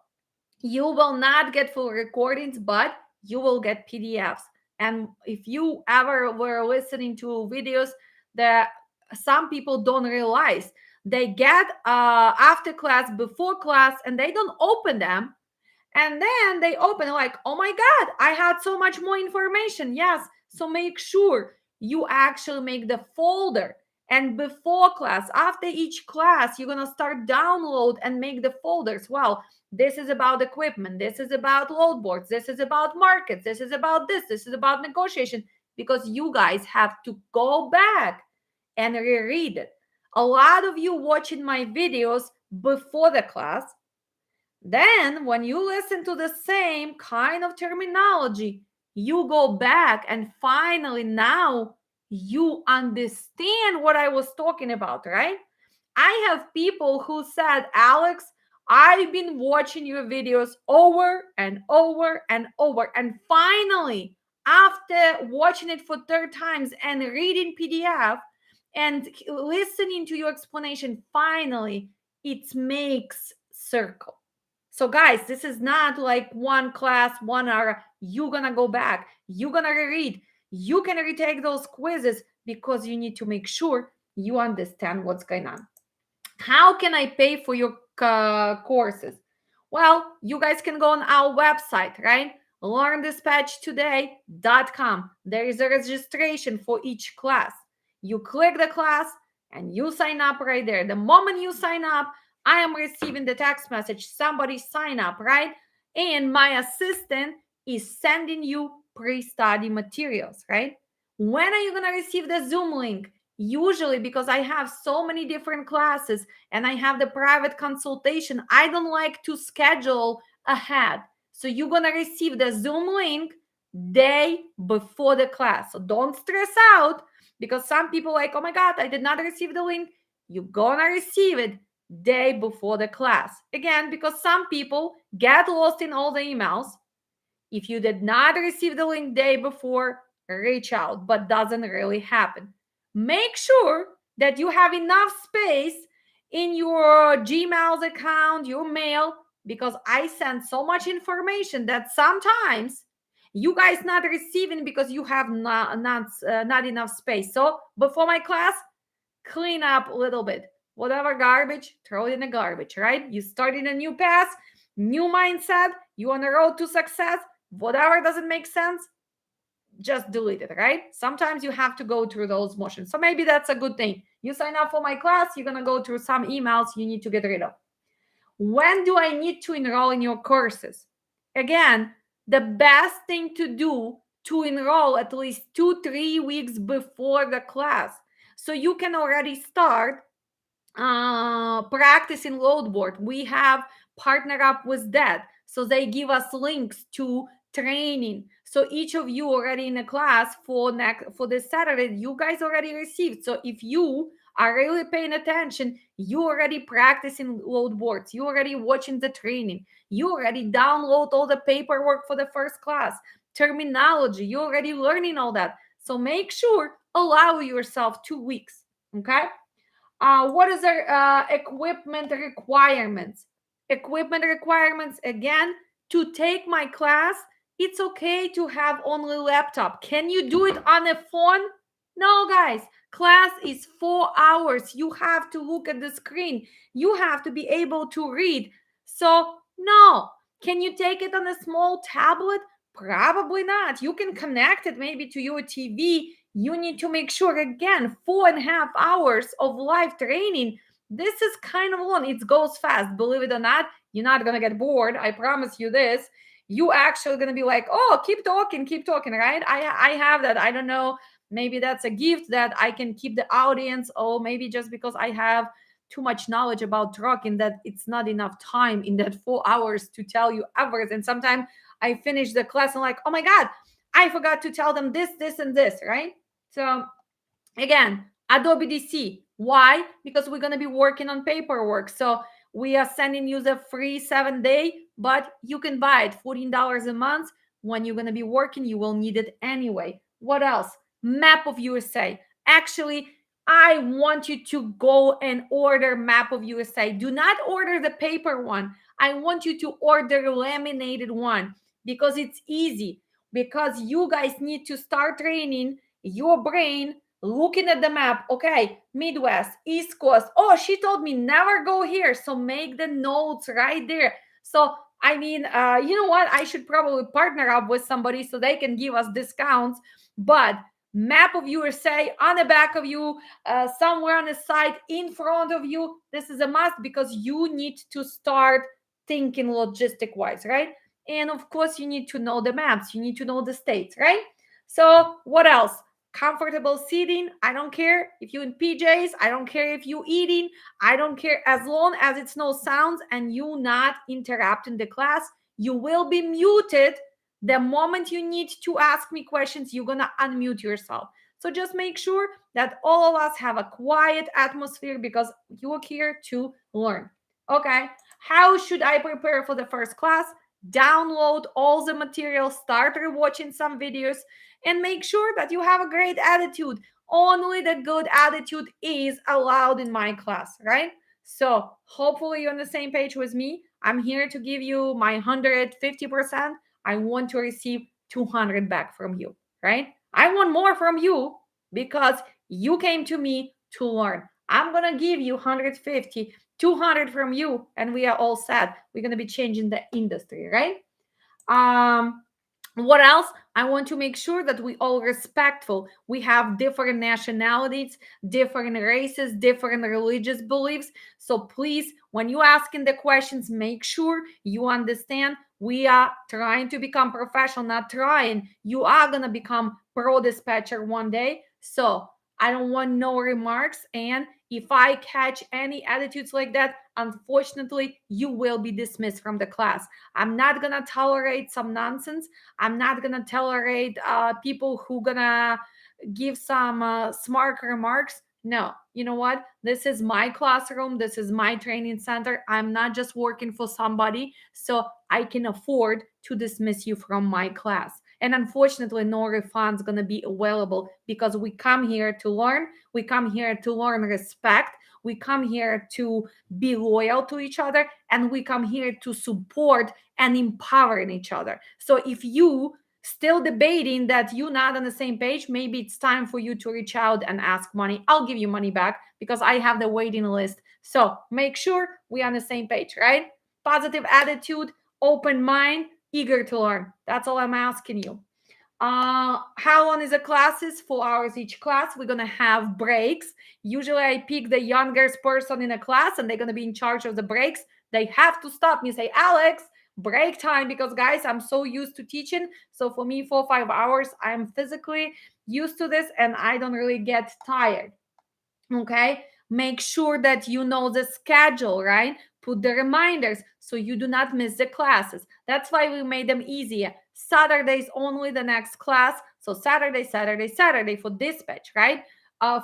you will not get full recordings, but you will get PDFs. And if you ever were listening to videos that some people don't realize, they get after class, before class, and they don't open them, and then they open like, oh my God, I had so much more information. Yes. So make sure you actually make the folder. And before class, after each class, you're going to start download and make the folders. Well, this is about equipment. This is about load boards. This is about markets. This is about this. This is about negotiation. Because you guys have to go back and reread it. A lot of you watching my videos before the class, then, when you listen to the same kind of terminology, you go back and finally now you understand what I was talking about, right? I have people who said, Alex, I've been watching your videos over and over and over. And finally, after watching it for third times and reading PDF and listening to your explanation, finally, it makes circle. So, guys, this is not like one class, 1 hour. You're going to go back. You're going to reread. You can retake those quizzes because you need to make sure you understand what's going on. How can I pay for your courses? Well, you guys can go on our website, right? LearnDispatchToday.com. There is a registration for each class. You click the class and you sign up right there. The moment you sign up, I am receiving the text message, somebody sign up, right? And my assistant is sending you pre-study materials, right? When are you going to receive the Zoom link? Usually, because I have so many different classes and I have the private consultation, I don't like to schedule ahead. So you're going to receive the Zoom link day before the class. So don't stress out, because some people like, oh my God, I did not receive the link. You're going to receive it day before the class. Again, because some people get lost in all the emails. If you did not receive the link day before, reach out, but doesn't really happen. Make sure that you have enough space in your Gmail's account, your mail, because I send so much information that sometimes you guys not receiving because you have not enough space. So before my class, clean up a little bit. Whatever garbage, throw it in the garbage, right? You started a new path, new mindset, you on the road to success. Whatever doesn't make sense, just delete it, right? Sometimes you have to go through those motions. So maybe that's a good thing. You sign up for my class, you're going to go through some emails you need to get rid of. When do I need to enroll in your courses? Again, the best thing to do to enroll at least 2-3 weeks before the class, so you can already start practicing load board. We have partnered up with that, so they give us links to training. So each of you already in a class for this Saturday, you guys already received. So if you are really paying attention, you already practicing load boards, you already watching the training, you already download all the paperwork for the first class, terminology, you already learning all that. So make sure allow yourself 2 weeks. Okay. What is our equipment requirements? Equipment requirements, again, to take my class, it's okay to have only laptop. Can you do it on a phone? No, guys. Class is 4 hours. You have to look at the screen. You have to be able to read. So, no. Can you take it on a small tablet? Probably not. You can connect it maybe to your TV. You need to make sure, again, 4.5 hours of live training. This is kind of long. It goes fast. Believe it or not, you're not going to get bored. I promise you this. You actually going to be like, oh, keep talking, right? I have that. I don't know. Maybe that's a gift that I can keep the audience, or maybe just because I have too much knowledge about trucking that it's not enough time in that 4 hours to tell you everything. And sometimes I finish the class and like, oh my God, I forgot to tell them this, and this, right? So again, Adobe DC. Why? Because we're going to be working on paperwork. So we are sending you the free 7-day, but you can buy it $14 a month. When you're going to be working, you will need it anyway. What else? Map of USA. Actually, I want you to go and order Map of USA. Do not order the paper one. I want you to order laminated one because it's easy. Because you guys need to start training your brain looking at the map. Okay, Midwest, East Coast. Oh, she told me never go here. So make the notes right there. So I mean, you know what? I should probably partner up with somebody so they can give us discounts. But map of USA on the back of you, somewhere on the side, in front of you. This is a must because you need to start thinking logistic wise, right? And of course, you need to know the maps. You need to know the states, right? So what else? Comfortable seating. I don't care if you in PJs. I don't care if you eating. I don't care as long as it's no sounds and you not interrupting the class. You will be muted. The moment you need to ask me questions, you're gonna unmute yourself. So just make sure that all of us have a quiet atmosphere because you're here to learn. Okay. How should I prepare for the first class? Download all the material, start rewatching some videos, and make sure that you have a great attitude. Only the good attitude is allowed in my class, right? So hopefully you're on the same page with me. I'm here to give you my 150%. I want to receive 200 back from you, right? I want more from you because you came to me to learn. I'm going to give you 150, 200 from you, and we are all set. We're going to be changing the industry, right? Um, what else? I want to make sure that we all respectful. We have different nationalities, different races, different religious beliefs. So please, when you asking the questions, make sure you understand we are trying to become professional, not trying. You are gonna become pro dispatcher one day. So I don't want no remarks. And if I catch any attitudes like that, unfortunately, you will be dismissed from the class. I'm not gonna tolerate some nonsense. I'm not gonna tolerate people who gonna give some smart remarks. No, you know what? This is my classroom. This is my training center. I'm not just working for somebody, so I can afford to dismiss you from my class. And unfortunately, no refunds gonna be available because we come here to learn. We come here to learn respect. We come here to be loyal to each other, and we come here to support and empowering each other. So if you still debating that you're not on the same page, maybe it's time for you to reach out and ask money. I'll give you money back because I have the waiting list. So make sure we're on the same page, right? Positive attitude, open mind, eager to learn. That's all I'm asking you. How long is the classes? 4 hours each class. We're gonna have breaks. Usually I pick the youngest person in a class and they're gonna be in charge of the breaks. They have to stop me, say, Alex, break time, because guys, I'm so used to teaching. So for me, 4 or 5 hours, I'm physically used to this and I don't really get tired. Okay, make sure that you know the schedule, right? Put the reminders so you do not miss the classes. That's why we made them easier. Saturdays only the next class. So Saturday, Saturday, Saturday for dispatch, right?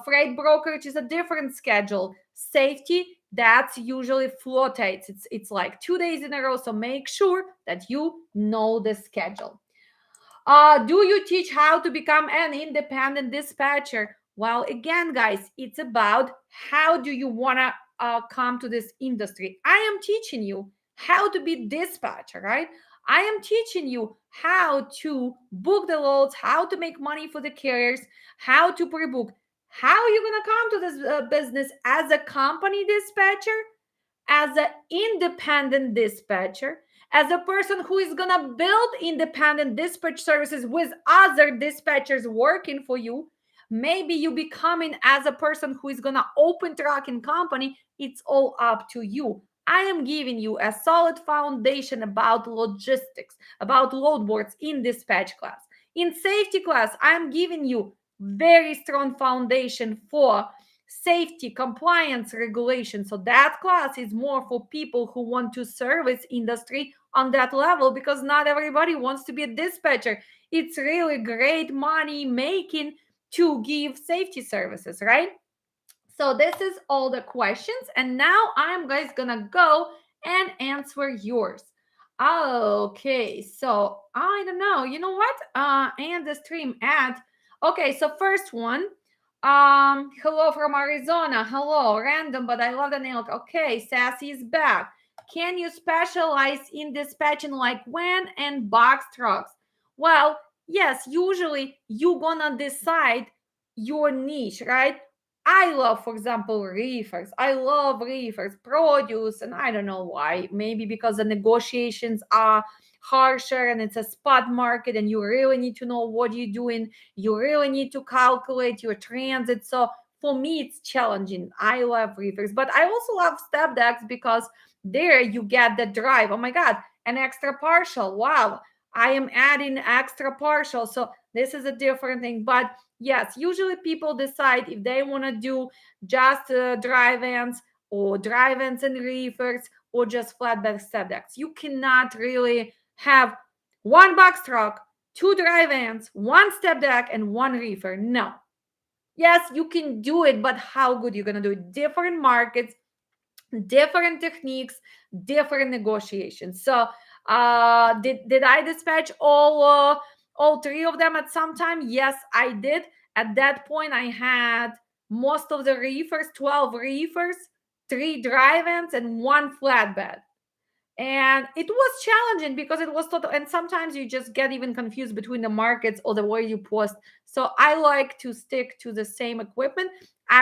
Freight brokerage is a different schedule. Safety, that's usually flotates. It's like 2 days in a row. So make sure that you know the schedule. Do you teach how to become an independent dispatcher? Well, again, guys, it's about how do you want to come to this industry. I am teaching you how to be dispatcher, right? I am teaching you how to book the loads, how to make money for the carriers, how to pre-book. How are you going to come to this business as a company dispatcher, as an independent dispatcher, as a person who is going to build independent dispatch services with other dispatchers working for you. Maybe you becoming as a person who is going to open trucking company. It's all up to you. I am giving you a solid foundation about logistics, about load boards in dispatch class. In safety class, I am giving you very strong foundation for safety, compliance, regulation. So that class is more for people who want to service industry on that level, because not everybody wants to be a dispatcher. It's really great money making to give safety services, right? So this is all the questions, and now I'm guys gonna go and answer yours. Okay, so I don't know. You know what? And the stream ad. Okay, so first one. Hello from Arizona. Hello, random, but I love the nail. Okay, Sassy is back. Can you specialize in dispatching like when and box trucks? Well, yes, usually you gonna decide your niche, right? I love, for example, reefers. I love reefers, produce, and I don't know why. Maybe because the negotiations are harsher and it's a spot market and you really need to know what you're doing. You really need to calculate your transit. So for me, it's challenging. I love reefers, but I also love step decks because there you get the drive. Oh my God, an extra partial. Wow. I am adding extra partial. So this is a different thing. But yes, usually people decide if they want to do just drive-ins or drive-ins and reefers or just flatbed step decks. You cannot really have one box truck, two drive-ins, one step deck, and one reefer. No. Yes, you can do it, but how good you're gonna do it? Different markets, different techniques, different negotiations. So did I dispatch all three of them at some time? Yes, I did. At that point I had most of the reefers, 12 reefers, three drive-ins, and one flatbed. And it was challenging because it was total, and sometimes you just get even confused between the markets or the way you post. So I like to stick to the same equipment.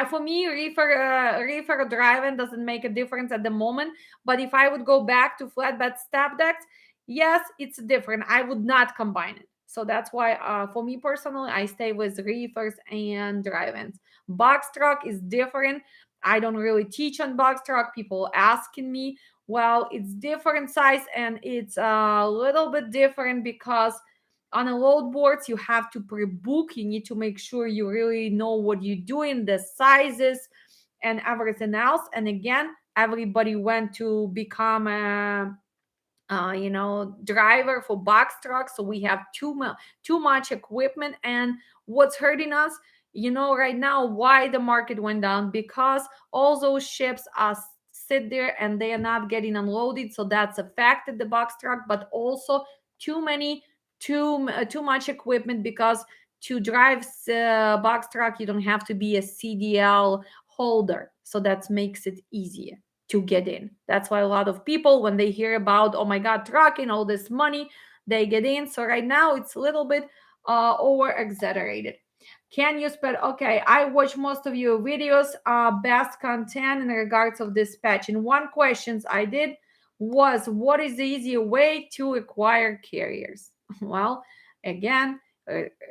For me, reefer driving doesn't make a difference at the moment, but if I would go back to flatbed step decks, yes, it's different. I would not combine it. So that's why for me personally, I stay with reefers and drive-ins. Box truck is different. I don't really teach on box truck. People asking me, well, it's different size and it's a little bit different because on a load boards you have to pre-book. You need to make sure you really know what you're doing, the sizes and everything else. And again, everybody went to become a driver for box trucks, so we have too much equipment. And what's hurting us, right now, why the market went down, because all those ships are sit there and they are not getting unloaded, so that's affected the box truck. But also too many too much equipment, because to drive box truck you don't have to be a CDL holder, so that makes it easier to get in. That's why a lot of people, when they hear about, oh my God, trucking, all this money, they get in. So right now it's a little bit over exaggerated. Can you spell? Okay, I watch most of your videos. Best content in regards of dispatch. And one questions I did was, what is the easier way to acquire carriers? Well, again,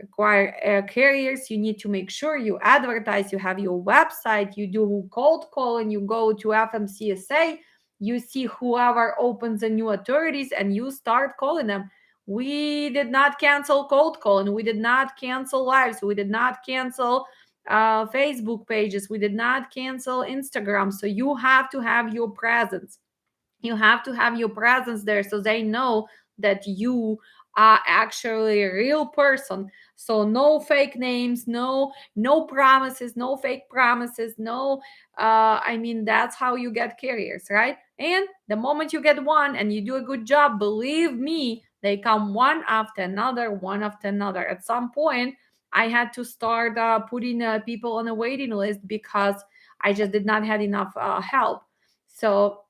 acquire carriers, you need to make sure you advertise, you have your website, you do cold call, and you go to FMCSA, you see whoever opens the new authorities and you start calling them. We did not cancel cold call, and we did not cancel lives, we did not cancel Facebook pages, we did not cancel Instagram. So you have to have your presence, you have to have your presence there, so they know that you are actually a real person. So no fake names, no promises, no fake promises, no that's how you get carriers, right? And the moment you get one and you do a good job, believe me, they come one after another, one after another. At some point I had to start putting people on a waiting list because I just did not have enough help. So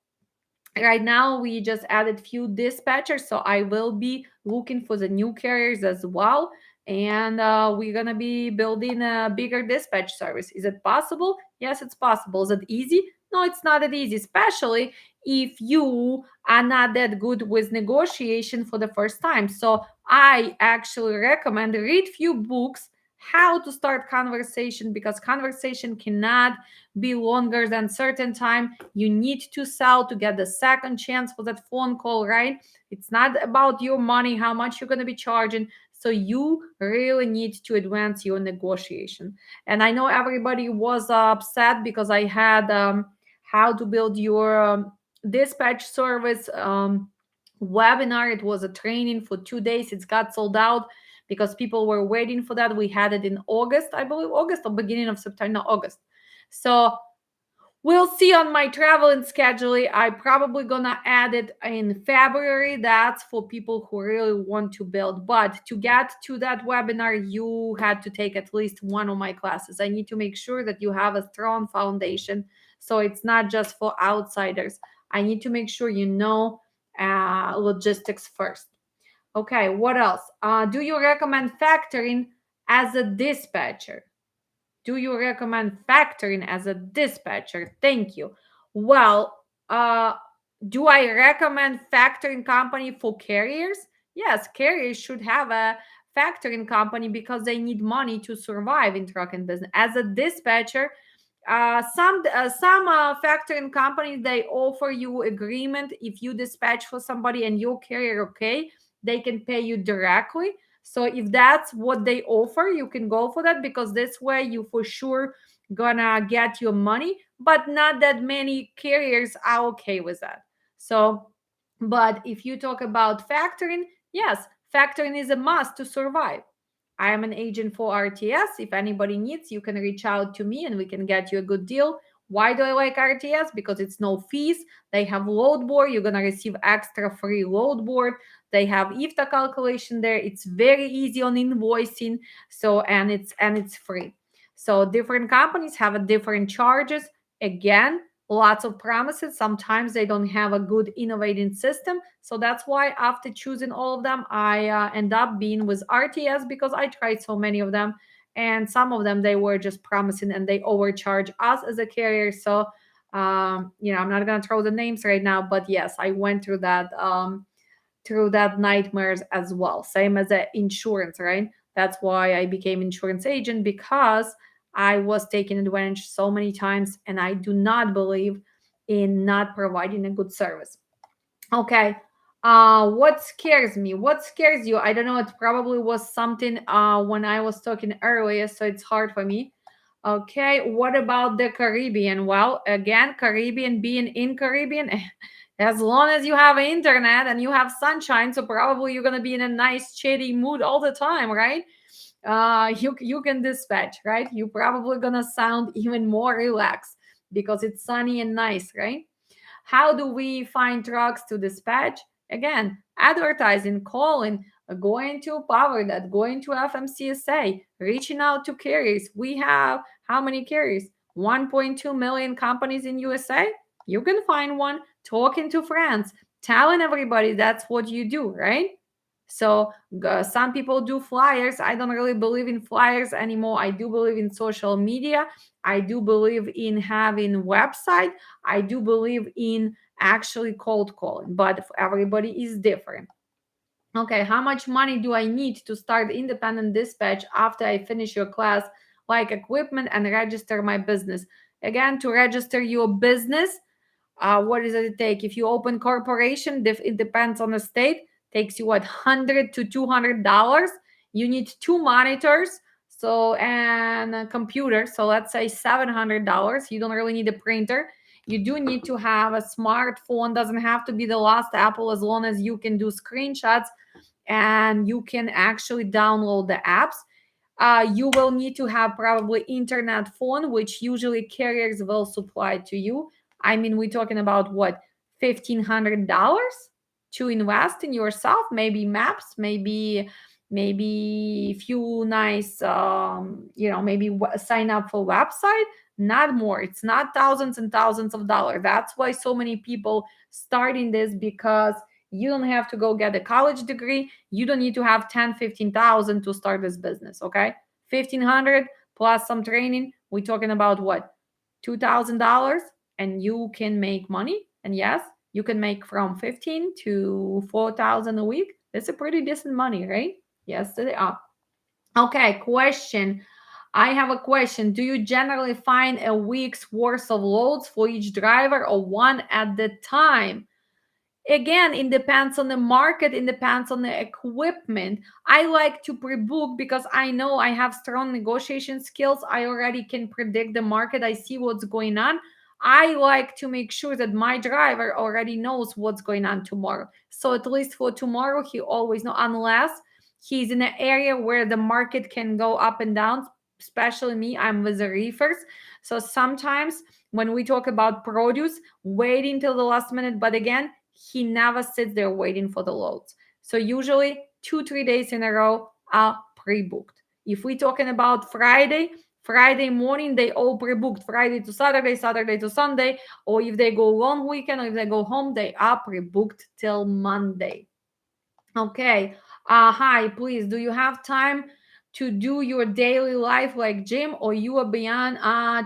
right now we just added few dispatchers, so I will be looking for the new carriers as well. And we're gonna be building a bigger dispatch service. Is it possible? Yes, it's possible. Is it easy? No, it's not that easy, especially if you are not that good with negotiation for the first time. So I actually recommend read few books how to start conversation, because conversation cannot be longer than certain time. You need to sell to get the second chance for that phone call, right? It's not about your money, how much you're going to be charging. So you really need to advance your negotiation. And I know everybody was upset because I had how to build your dispatch service webinar. It was a training for 2 days. It's got sold out because people were waiting for that. We had it in August, I believe, August or beginning of September, no, August. So we'll see on my travel and scheduling. I probably gonna add it in February. That's for people who really want to build. But to get to that webinar, you had to take at least one of my classes. I need to make sure that you have a strong foundation. So it's not just for outsiders. I need to make sure you know logistics first. Okay, what else? Do you recommend factoring as a dispatcher? Do you recommend factoring as a dispatcher? Thank you. Well, do I recommend factoring company for carriers? Yes, carriers should have a factoring company because they need money to survive in trucking business. As a dispatcher, some factoring companies, they offer you agreement. If you dispatch for somebody and your carrier, okay, they can pay you directly. So if that's what they offer, you can go for that, because this way you for sure gonna get your money. But not that many carriers are okay with that. So, but if you talk about factoring, yes, factoring is a must to survive. I am an agent for RTS. If anybody needs, you can reach out to me and we can get you a good deal. Why do I like RTS? Because it's no fees. They have load board. You're gonna receive extra free load board. They have IFTA calculation there. It's very easy on invoicing. So and it's free. So different companies have a different charges. Again, lots of promises. Sometimes they don't have a good innovating system. So that's why after choosing all of them, I end up being with RTS, because I tried so many of them. And some of them, they were just promising and they overcharge us as a carrier. So, I'm not going to throw the names right now, but yes, I went through that nightmares as well. Same as the insurance, right? That's why I became insurance agent, because I was taken advantage so many times, and I do not believe in not providing a good service. Okay. What scares me? What scares you? I don't know. It probably was something when I was talking earlier, so it's hard for me. Okay. What about the Caribbean? Well, again, Caribbean, being in Caribbean, as long as you have internet and you have sunshine, so probably you're gonna be in a nice shady mood all the time, right? You can dispatch, right? You're probably gonna sound even more relaxed because it's sunny and nice, right? How do we find trucks to dispatch? Again, advertising, calling, going to PowerDat, going to FMCSA, reaching out to carriers. We have how many carriers? 1.2 million companies in USA. You can find one. Talking to friends, telling everybody that's what you do, right? So some people do flyers. I don't really believe in flyers anymore. I do believe in social media. I do believe in having website. I do believe in actually cold calling, but everybody is different. Okay, how much money do I need to start independent dispatch after I finish your class, like equipment and register my business? Again, to register your business, what does it take? If you open corporation, it depends on the state. Takes you what, $100 to $200. You need two monitors, so and a computer. So let's say $700. You don't really need a printer. You do need to have a smartphone. Doesn't have to be the last Apple, as long as you can do screenshots and you can actually download the apps. You will need to have probably internet phone, which usually carriers will supply to you. I mean, we're talking about what, $1,500 to invest in yourself? Maybe maps, maybe few nice, maybe sign up for website. Not more. It's not thousands and thousands of dollars. That's why so many people starting this, because you don't have to go get a college degree. You don't need to have 10, 15,000 to start this business, okay? 1,500 plus some training. We're talking about what? $2,000, and you can make money. And yes, you can make from 15 to 4,000 a week. That's a pretty decent money, right? Yes, they are. Okay, question. I have a question. Do you generally find a week's worth of loads for each driver, or one at the time? Again, it depends on the market, it depends on the equipment. I like to pre-book because I know I have strong negotiation skills. I already can predict the market. I see what's going on. I like to make sure that my driver already knows what's going on tomorrow. So at least for tomorrow, he always know, unless he's in an area where the market can go up and down. especially me, I'm with the reefers. So sometimes when we talk about produce, waiting till the last minute, but again, he never sits there waiting for the loads. So usually 2-3 days in a row are pre-booked. If we're talking about Friday morning, they all pre-booked. Friday to Saturday, Saturday to Sunday, or if they go long weekend or if they go home, they are pre-booked till Monday. Okay. Hi, please. Do you have time to do your daily life like gym, or you are beyond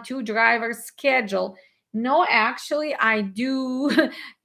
two driver schedule? No, actually, I do.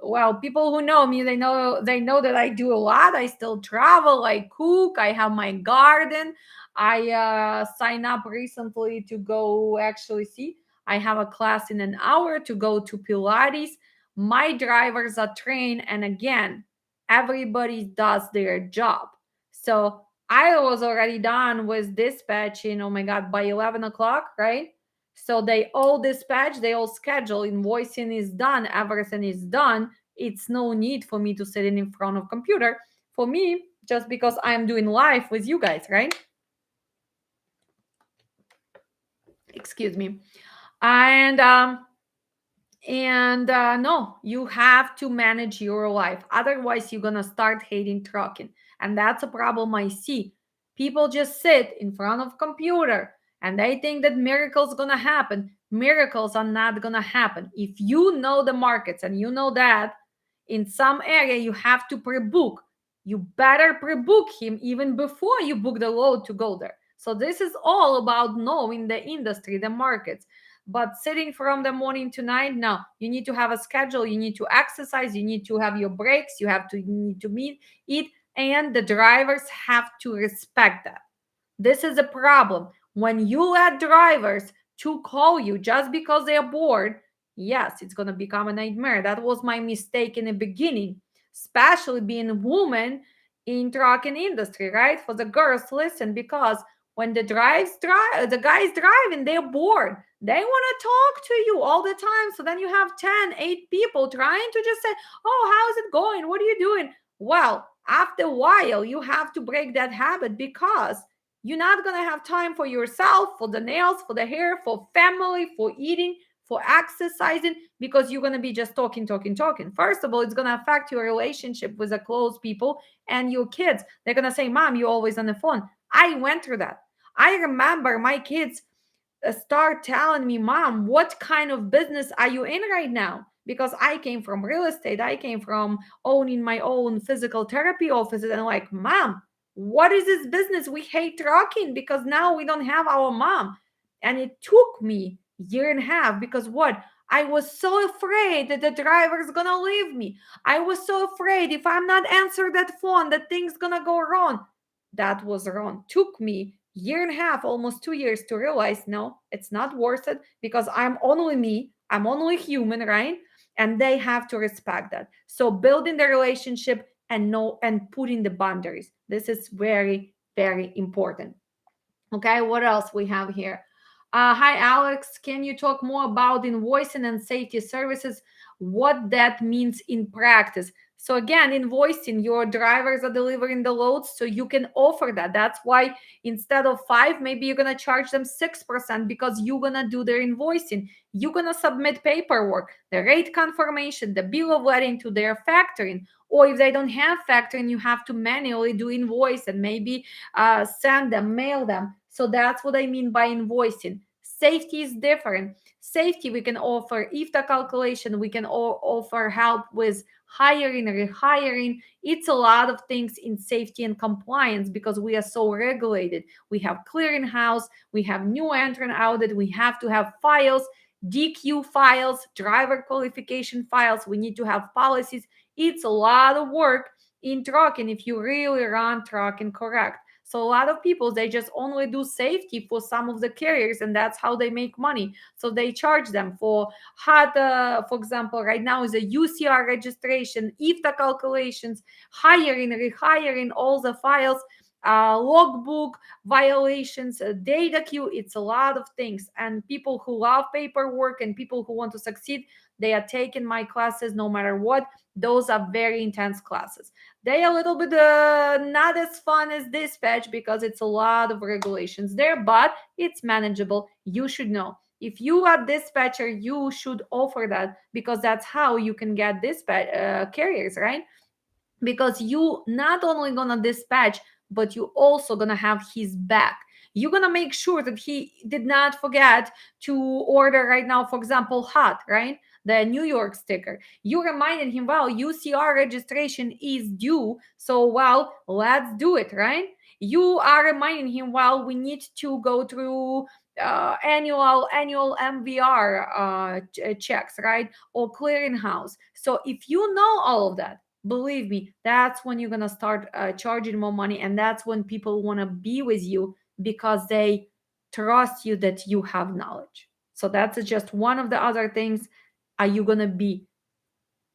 Well, people who know me, they know that I do a lot. I still travel, I cook, I have my garden. I sign up recently to go actually see. I have a class in an hour to go to Pilates. My drivers are trained, and again, everybody does their job. So I was already done with dispatching, oh my God, by 11 o'clock, right? So they all dispatch, they all schedule, invoicing is done, everything is done. It's no need for me to sit in front of computer for me, just because I'm doing live with you guys, right? Excuse me. And no, you have to manage your life. Otherwise, you're going to start hating trucking. And that's a problem I see. People just sit in front of computer and they think that miracles going to happen. Miracles are not going to happen. If you know the markets and you know that in some area you have to pre-book, you better pre-book him even before you book the load to go there. So this is all about knowing the industry, the markets. But sitting from the morning to night, no, you need to have a schedule, you need to exercise, you need to have your breaks, you need to eat, and the drivers have to respect that. This is a problem. When you let drivers to call you just because they're bored, yes, it's going to become a nightmare. That was my mistake in the beginning, especially being a woman in trucking industry, right? For the girls, listen, because when the guys driving, they're bored. They want to talk to you all the time. So then you have 8 people trying to just say, oh, how's it going? What are you doing? Well, after a while, you have to break that habit, because you're not going to have time for yourself, for the nails, for the hair, for family, for eating, for exercising, because you're going to be just talking, talking, talking. First of all, it's going to affect your relationship with the close people and your kids. They're going to say, Mom, you're always on the phone. I went through that. I remember my kids start telling me, Mom, what kind of business are you in right now? Because I came from real estate. I came from owning my own physical therapy offices. And I'm like, Mom, what is this business? We hate trucking because now we don't have our mom. And it took me a year and a half, because what? I was so afraid that the driver's gonna leave me. I was so afraid if I'm not answering that phone, that things gonna go wrong. That was wrong. Took me year and a half, almost 2 years, to realize no, it's not worth it, because I'm only me, I'm only human, right? And they have to respect that. So building the relationship and know and putting the boundaries. This is very, very important. Okay, what else we have here? Hi, Alex. Can you talk more about invoicing and safety services? What that means in practice? So again, invoicing, your drivers are delivering the loads, so you can offer that. That's why instead of 5, maybe you're gonna charge them 6%, because you're gonna do their invoicing. You're gonna submit paperwork, the rate confirmation, the bill of lading to their factoring. Or if they don't have factoring, you have to manually do invoice and maybe send them, mail them. So that's what I mean by invoicing. Safety is different. Safety, we can offer IFTA calculation, we can offer help with hiring, rehiring. It's a lot of things in safety and compliance, because we are so regulated. We have clearinghouse, we have new entrant audit, we have to have files, DQ files, driver qualification files, we need to have policies. It's a lot of work in trucking if you really run trucking correct. So a lot of people, they just only do safety for some of the carriers, and that's how they make money. So they charge them for for example, right now is a UCR registration, IFTA calculations, hiring, rehiring, all the files. logbook violations, data queue. It's a lot of things. And people who love paperwork and people who want to succeed, they are taking my classes no matter what. Those are very intense classes. They a little bit not as fun as dispatch because it's a lot of regulations there, but it's manageable. You should know. If you are dispatcher, you should offer that because that's how you can get dispatch carriers, right? Because you not only gonna dispatch, but you also gonna have his back. You're gonna make sure that he did not forget to order right now, for example, hot, right? The New York sticker. You reminded him, well, UCR registration is due, so well, let's do it, right? You are reminding him, well, we need to go through annual MVR checks, right? Or clearinghouse. So if you know all of that, believe me, that's when you're gonna start charging more money, and that's when people want to be with you because they trust you that you have knowledge. So that's just one of the other things. Are you gonna be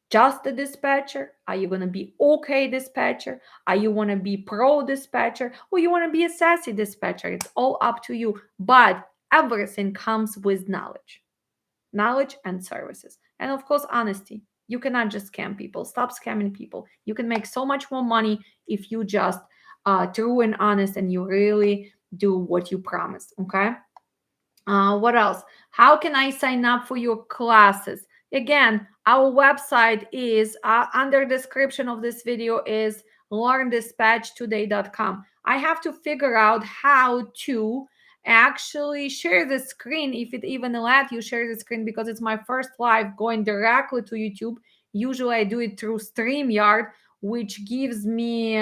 just a dispatcher? Are you gonna be okay dispatcher? Are you wanna be pro dispatcher, or you wanna be a sassy dispatcher? It's all up to you. But everything comes with knowledge and services. And of course, honesty. You cannot just scam people. Stop scamming people. You can make so much more money if you just true and honest and you really do what you promised. Okay. What else? How can I sign up for your classes? Again, our website is under description of this video is learndispatchtoday.com. I have to figure out how to actually share the screen, if it even let you share the screen, because it's my first live going directly to YouTube. Usually I do it through StreamYard, which gives me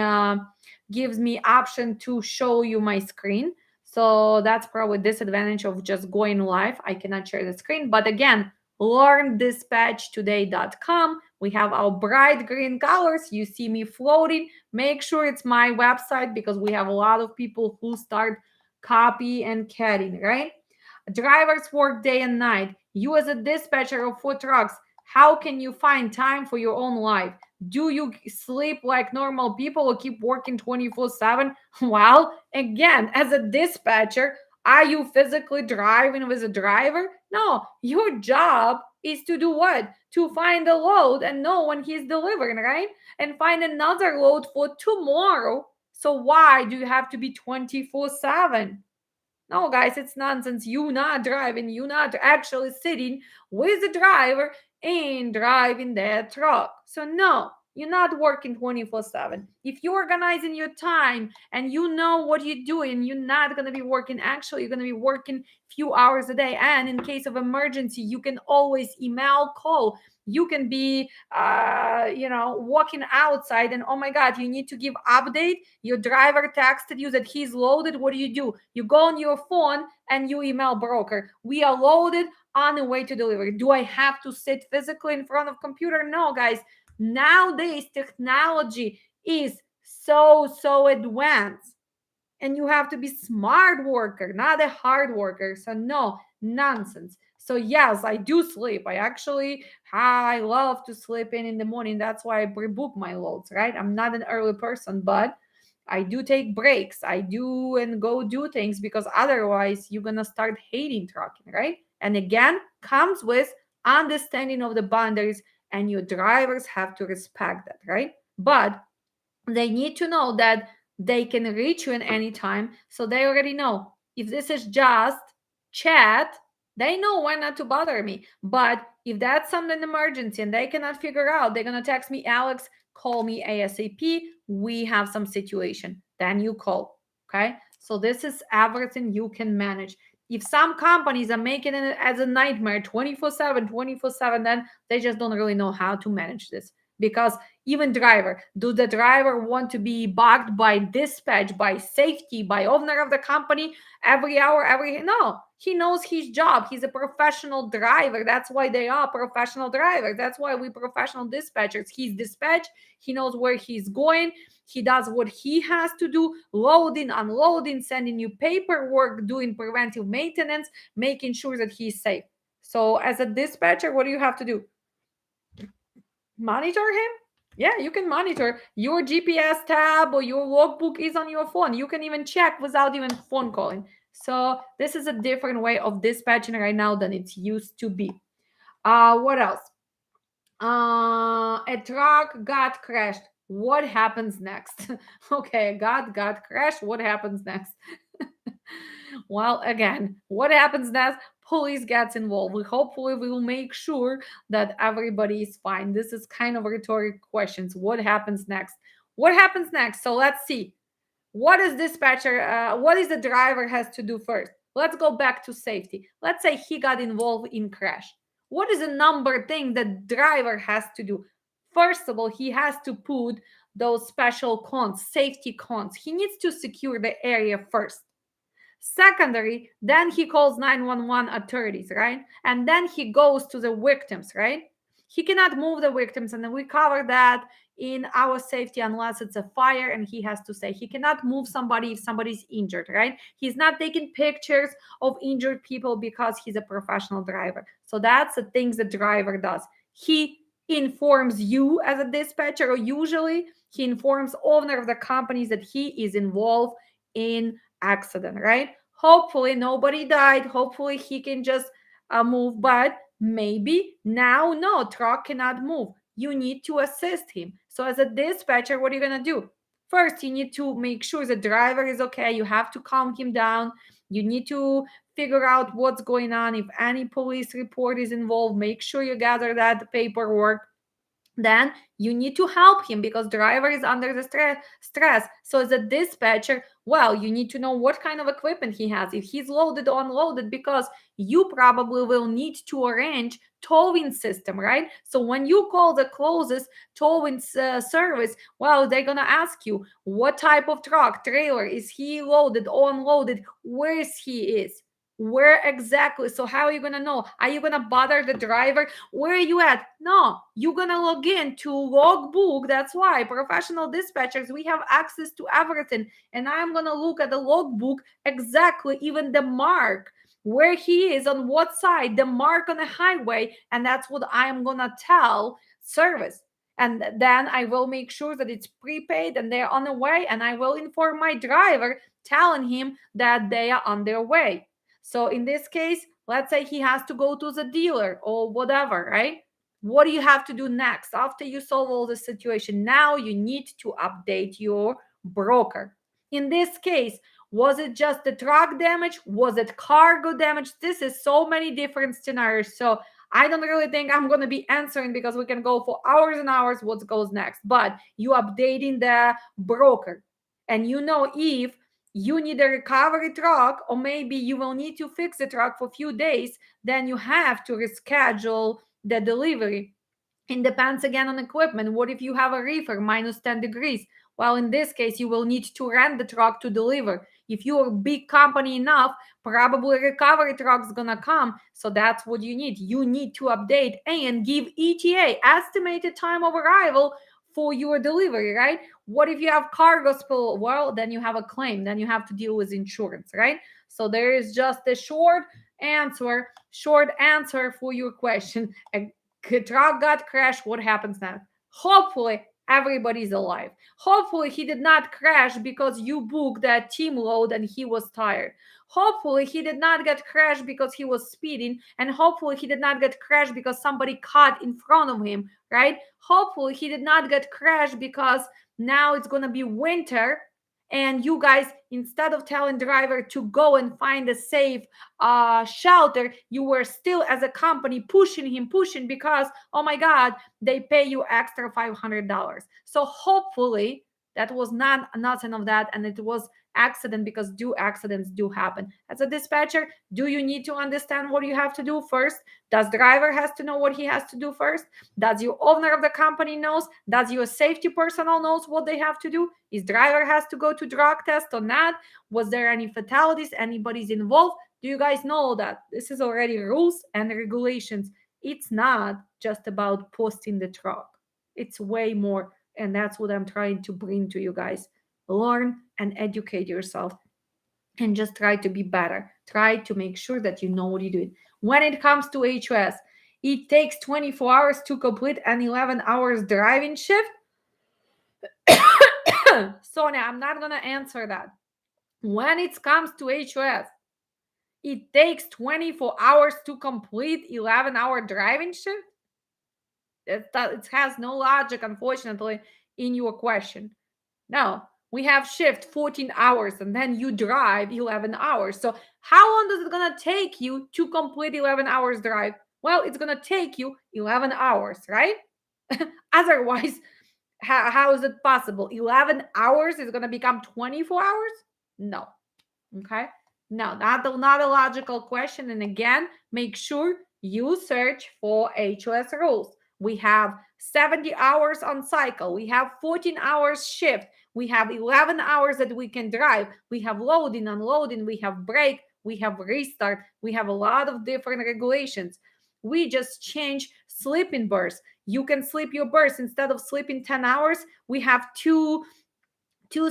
option to show you my screen. So that's probably disadvantage of just going live. I cannot share the screen. But again, learndispatchtoday.com. We have our bright green colors. You see me floating. Make sure it's my website because we have a lot of people who start copy and catting, right? Drivers work day and night. You as a dispatcher of food trucks, how can you find time for your own life? Do you sleep like normal people or keep working 24/7? Well, again, as a dispatcher, are you physically driving with a driver? No, your job is to do what? To find a load and know when he's delivering, right? And find another load for tomorrow. So why do you have to be 24/7? No, guys, it's nonsense. You not driving, you not actually sitting with the driver and driving that truck. So no, you're not working 24/7. If you're organizing your time and you know what you're doing, you're not going to be working. Actually, you're going to be working few hours a day. And in case of emergency, you can always email, call. You can be walking outside and oh my god, you need to give update. Your driver texted you that he's loaded. What do? You go on your phone and you email broker, we are loaded, on the way to delivery. Do I have to sit physically in front of computer? No, guys. Nowadays technology is so advanced, and you have to be smart worker, not a hard worker. So no nonsense. So yes, I do sleep. I love to sleep in the morning. That's why I pre-book my loads, right? I'm not an early person, but I do take breaks. I do and go do things because otherwise you're gonna start hating trucking, right? And again, comes with understanding of the boundaries, and your drivers have to respect that, right? But they need to know that they can reach you at any time. So they already know if this is just chat, they know when not to bother me. But if that's something emergency and they cannot figure out, they're going to text me, Alex, call me ASAP. We have some situation. Then you call. Okay. So this is everything you can manage. If some companies are making it as a nightmare 24/7, then they just don't really know how to manage this. Because even driver, do the driver want to be bugged by dispatch, by safety, by owner of the company every hour, no, he knows his job. He's a professional driver. That's why they are professional drivers. That's why we professional dispatchers. He's dispatch, he knows where he's going, he does what he has to do, loading, unloading, sending you paperwork, doing preventive maintenance, making sure that he's safe. So as a dispatcher, what do you have to do? Monitor him, Yeah, you can monitor. Your GPS tab or your logbook is on your phone. You can even check without even phone calling. So this is a different way of dispatching right now than it used to be. What else? A truck got crashed. What happens next? Okay, got crashed. What happens next? Well, again, what happens next? Police gets involved. We hopefully will make sure that everybody is fine. This is kind of rhetoric questions. What happens next? What happens next? So let's see. What is dispatcher? What is the driver has to do first? Let's go back to safety. Let's say he got involved in crash. What is the number thing the driver has to do? First of all, he has to put those special cones, safety cones. He needs to secure the area first. Secondary, then he calls 911 authorities, right? And then he goes to the victims, right? He cannot move the victims, and then we cover that in our safety unless it's a fire, and he has to say he cannot move somebody if somebody's injured, right? He's not taking pictures of injured people because he's a professional driver. So that's the things the driver does. He informs you as a dispatcher, or usually he informs owner of the companies that he is involved in accident, right? Hopefully nobody died. Hopefully he can just move, but maybe now no, truck cannot move. You need to assist him. So as a dispatcher, what are you gonna do? First, you need to make sure the driver is okay. You have to calm him down. You need to figure out what's going on. If any police report is involved, make sure you gather that paperwork. Then you need to help him because driver is under the stress. So as a dispatcher, well, you need to know what kind of equipment he has, if he's loaded or unloaded, because you probably will need to arrange towing system, right? So when you call the closest towing service, well, they're gonna ask you what type of truck trailer is he loaded or unloaded, where is he is, where exactly. So how are you gonna know? Are you gonna bother the driver? Where are you at? No, you're gonna log in to logbook. That's why professional dispatchers, we have access to everything, and I'm gonna look at the logbook exactly, even the mark where he is on what side, the mark on the highway, and that's what I'm gonna tell service. And then I will make sure that it's prepaid and they're on the way, and I will inform my driver telling him that they are on their way. So in this case, let's say he has to go to the dealer or whatever, right? What do you have to do next after you solve all the situation? Now you need to update your broker. In this case, was it just the truck damage? Was it cargo damage? This is so many different scenarios. So I don't really think I'm going to be answering because we can go for hours and hours what goes next. But you updating the broker, and you know if you need a recovery truck, or maybe you will need to fix the truck for a few days, then you have to reschedule the delivery. It depends again on equipment. What if you have a reefer minus 10 degrees? Well, in this case, you will need to rent the truck to deliver. If you're a big company enough, probably a recovery truck is gonna come. So that's what you need. You need to update and give ETA, estimated time of arrival, for your delivery, right? What if you have cargo spill? Well, then you have a claim. Then you have to deal with insurance, right? So there is just a short answer for your question. A truck got crashed. What happens now? Hopefully, everybody's alive. Hopefully, he did not crash because you booked that team load and he was tired. Hopefully, he did not get crashed because he was speeding. And hopefully, he did not get crashed because somebody caught in front of him, right? Hopefully, he did not get crashed because now it's going to be winter, and you guys, instead of telling driver to go and find a safe shelter, you were still as a company pushing because, oh my god, they pay you extra $500. So hopefully that was not nothing of that, and it was accident, because accidents do happen. As a dispatcher, do you need to understand what you have to do first? Does driver has to know what he has to do first? Does your owner of the company knows? Does your safety personnel knows what they have to do? Is driver has to go to drug test or not? Was there any fatalities? Anybody's involved? Do you guys know that this is already rules and regulations? It's not just about posting the truck. It's way more, and that's what I'm trying to bring to you guys. Learn and educate yourself, and just try to be better. Try to make sure that you know what you're doing. When it comes to HOS, it takes 24 hours to complete an 11 hours driving shift. Sonia, I'm not going to answer that. When it comes to HOS, it takes 24 hours to complete 11-hour driving shift. It has no logic, unfortunately, in your question. No, we have shift 14 hours and then you drive 11 hours. So how long is it going to take you to complete 11 hours drive? Well, it's going to take you 11 hours, right? Otherwise, how is it possible? 11 hours is going to become 24 hours? No. Okay. No, not a logical question. And again, make sure you search for HOS rules. We have 70 hours on cycle. We have 14 hours shift. We have 11 hours that we can drive. We have loading, unloading. We have break. We have restart. We have a lot of different regulations. We just change sleeping bursts. You can sleep your bursts instead of sleeping 10 hours. We have two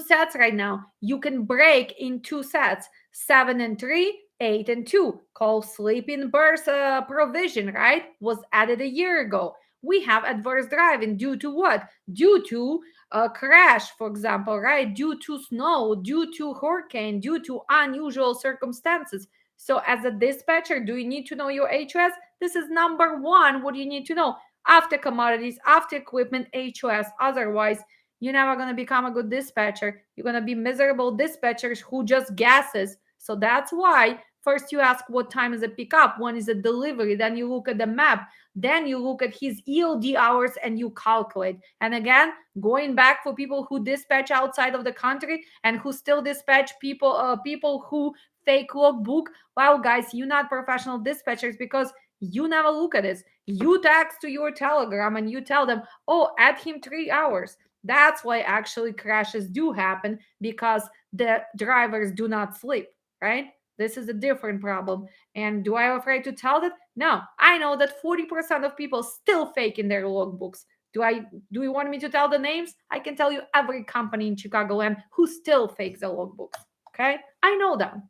sets right now. You can break in two sets, 7 and 3, 8 and 2, called sleeping burst provision, right? Was added a year ago. We have adverse driving due to what? Due to a crash, for example, right? Due to snow, due to hurricane, due to unusual circumstances. So, as a dispatcher, do you need to know your HOS? This is number one. What do you need to know? After commodities, after equipment, HOS. Otherwise, you're never going to become a good dispatcher. You're going to be miserable dispatchers who just guesses. So that's why first you ask what time is a pickup, when is a delivery, then you look at the map, then you look at his EOD hours and you calculate. And again, going back for people who dispatch outside of the country and who still dispatch people who fake logbook, well, guys, you're not professional dispatchers because you never look at this. You text to your Telegram and you tell them, oh, add him 3 hours. That's why actually crashes do happen, because the drivers do not sleep, right? This is a different problem. And do I afraid to tell that? No, I know that 40% of people still fake in their logbooks. Do you want me to tell the names? I can tell you every company in Chicagoland who still fakes the logbooks. Okay, I know them.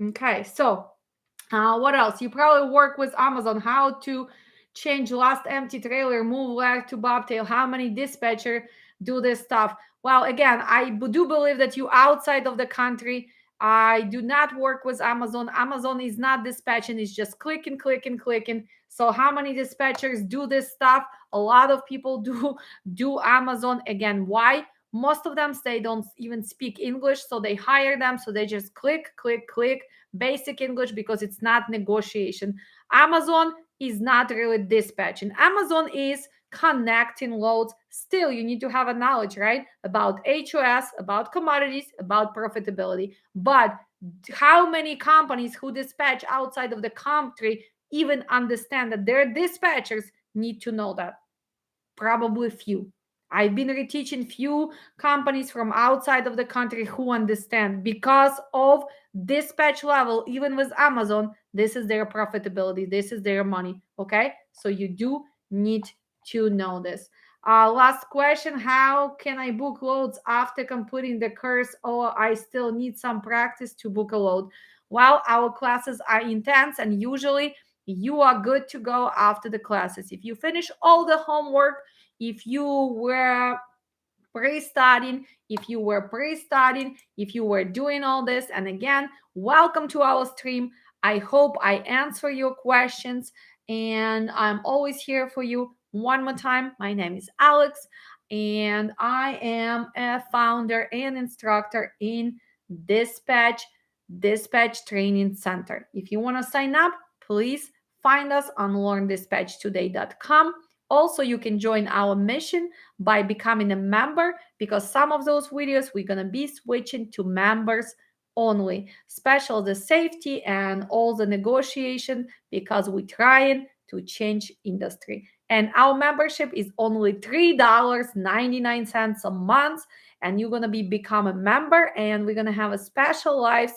Okay, so what else? You probably work with Amazon. How to change last empty trailer, move leg to bobtail. How many dispatcher do this stuff? Well, again, I do believe that you outside of the country. I do not work with Amazon. Amazon is not dispatching, it's just clicking, clicking, clicking. So how many dispatchers do this stuff? A lot of people do Amazon. Again, why? Most of them, they don't even speak English, so they hire them. So they just click, click, click, basic English, because it's not negotiation. Amazon is not really dispatching. Amazon is connecting loads. Still, you need to have a knowledge, right? About HOS, about commodities, about profitability. But how many companies who dispatch outside of the country even understand that their dispatchers need to know that? Probably few. I've been reteaching few companies from outside of the country who understand, because of dispatch level, even with Amazon, this is their profitability, this is their money. Okay, so you do need to know this. Last question: how can I book loads after completing the course, or I still need some practice to book a load? Well, our classes are intense, and usually you are good to go after the classes. If you finish all the homework, if you were pre-studying, if you were doing all this, and again, welcome to our stream. I hope I answer your questions, and I'm always here for you. One more time, my name is Alex, and I am a founder and instructor in Dispatch Training Center. If you want to sign up, please find us on learndispatchtoday.com. Also, you can join our mission by becoming a member, because some of those videos we're going to be switching to members only, special the safety and all the negotiation, because we're trying to change industry. And our membership is only $3.99 a month, and you're going to become a member, and we're going to have a special lives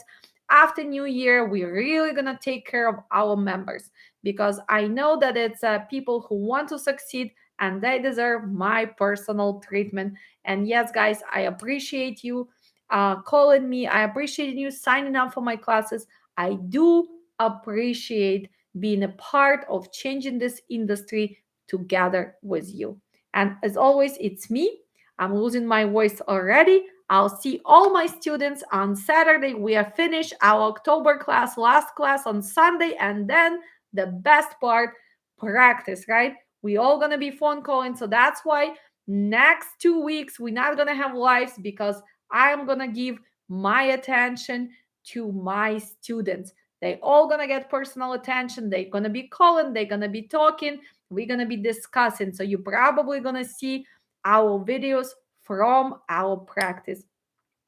after New Year. We're really going to take care of our members, because I know that it's people who want to succeed and they deserve my personal treatment. And yes, guys, I appreciate you calling me. I appreciate you signing up for my classes. I do appreciate being a part of changing this industry together with you. And as always, it's me, I'm losing my voice already. I'll see all my students on Saturday. We have finished our October class, last class on Sunday, and then the best part, practice, right? We all gonna be phone calling, so that's why next 2 weeks we're not gonna have lives, because I'm gonna give my attention to my students. They all gonna get personal attention. They're gonna be calling, they're gonna be talking, we're gonna be discussing. So you're probably gonna see our videos from our practice.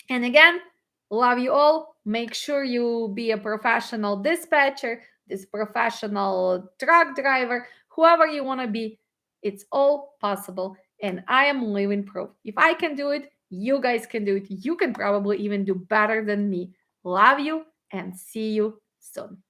And again, love you all. Make sure you be a professional dispatcher, this professional truck driver, whoever you want to be. It's all possible. And I am living proof. If I can do it, you guys can do it. You can probably even do better than me. Love you and see you soon.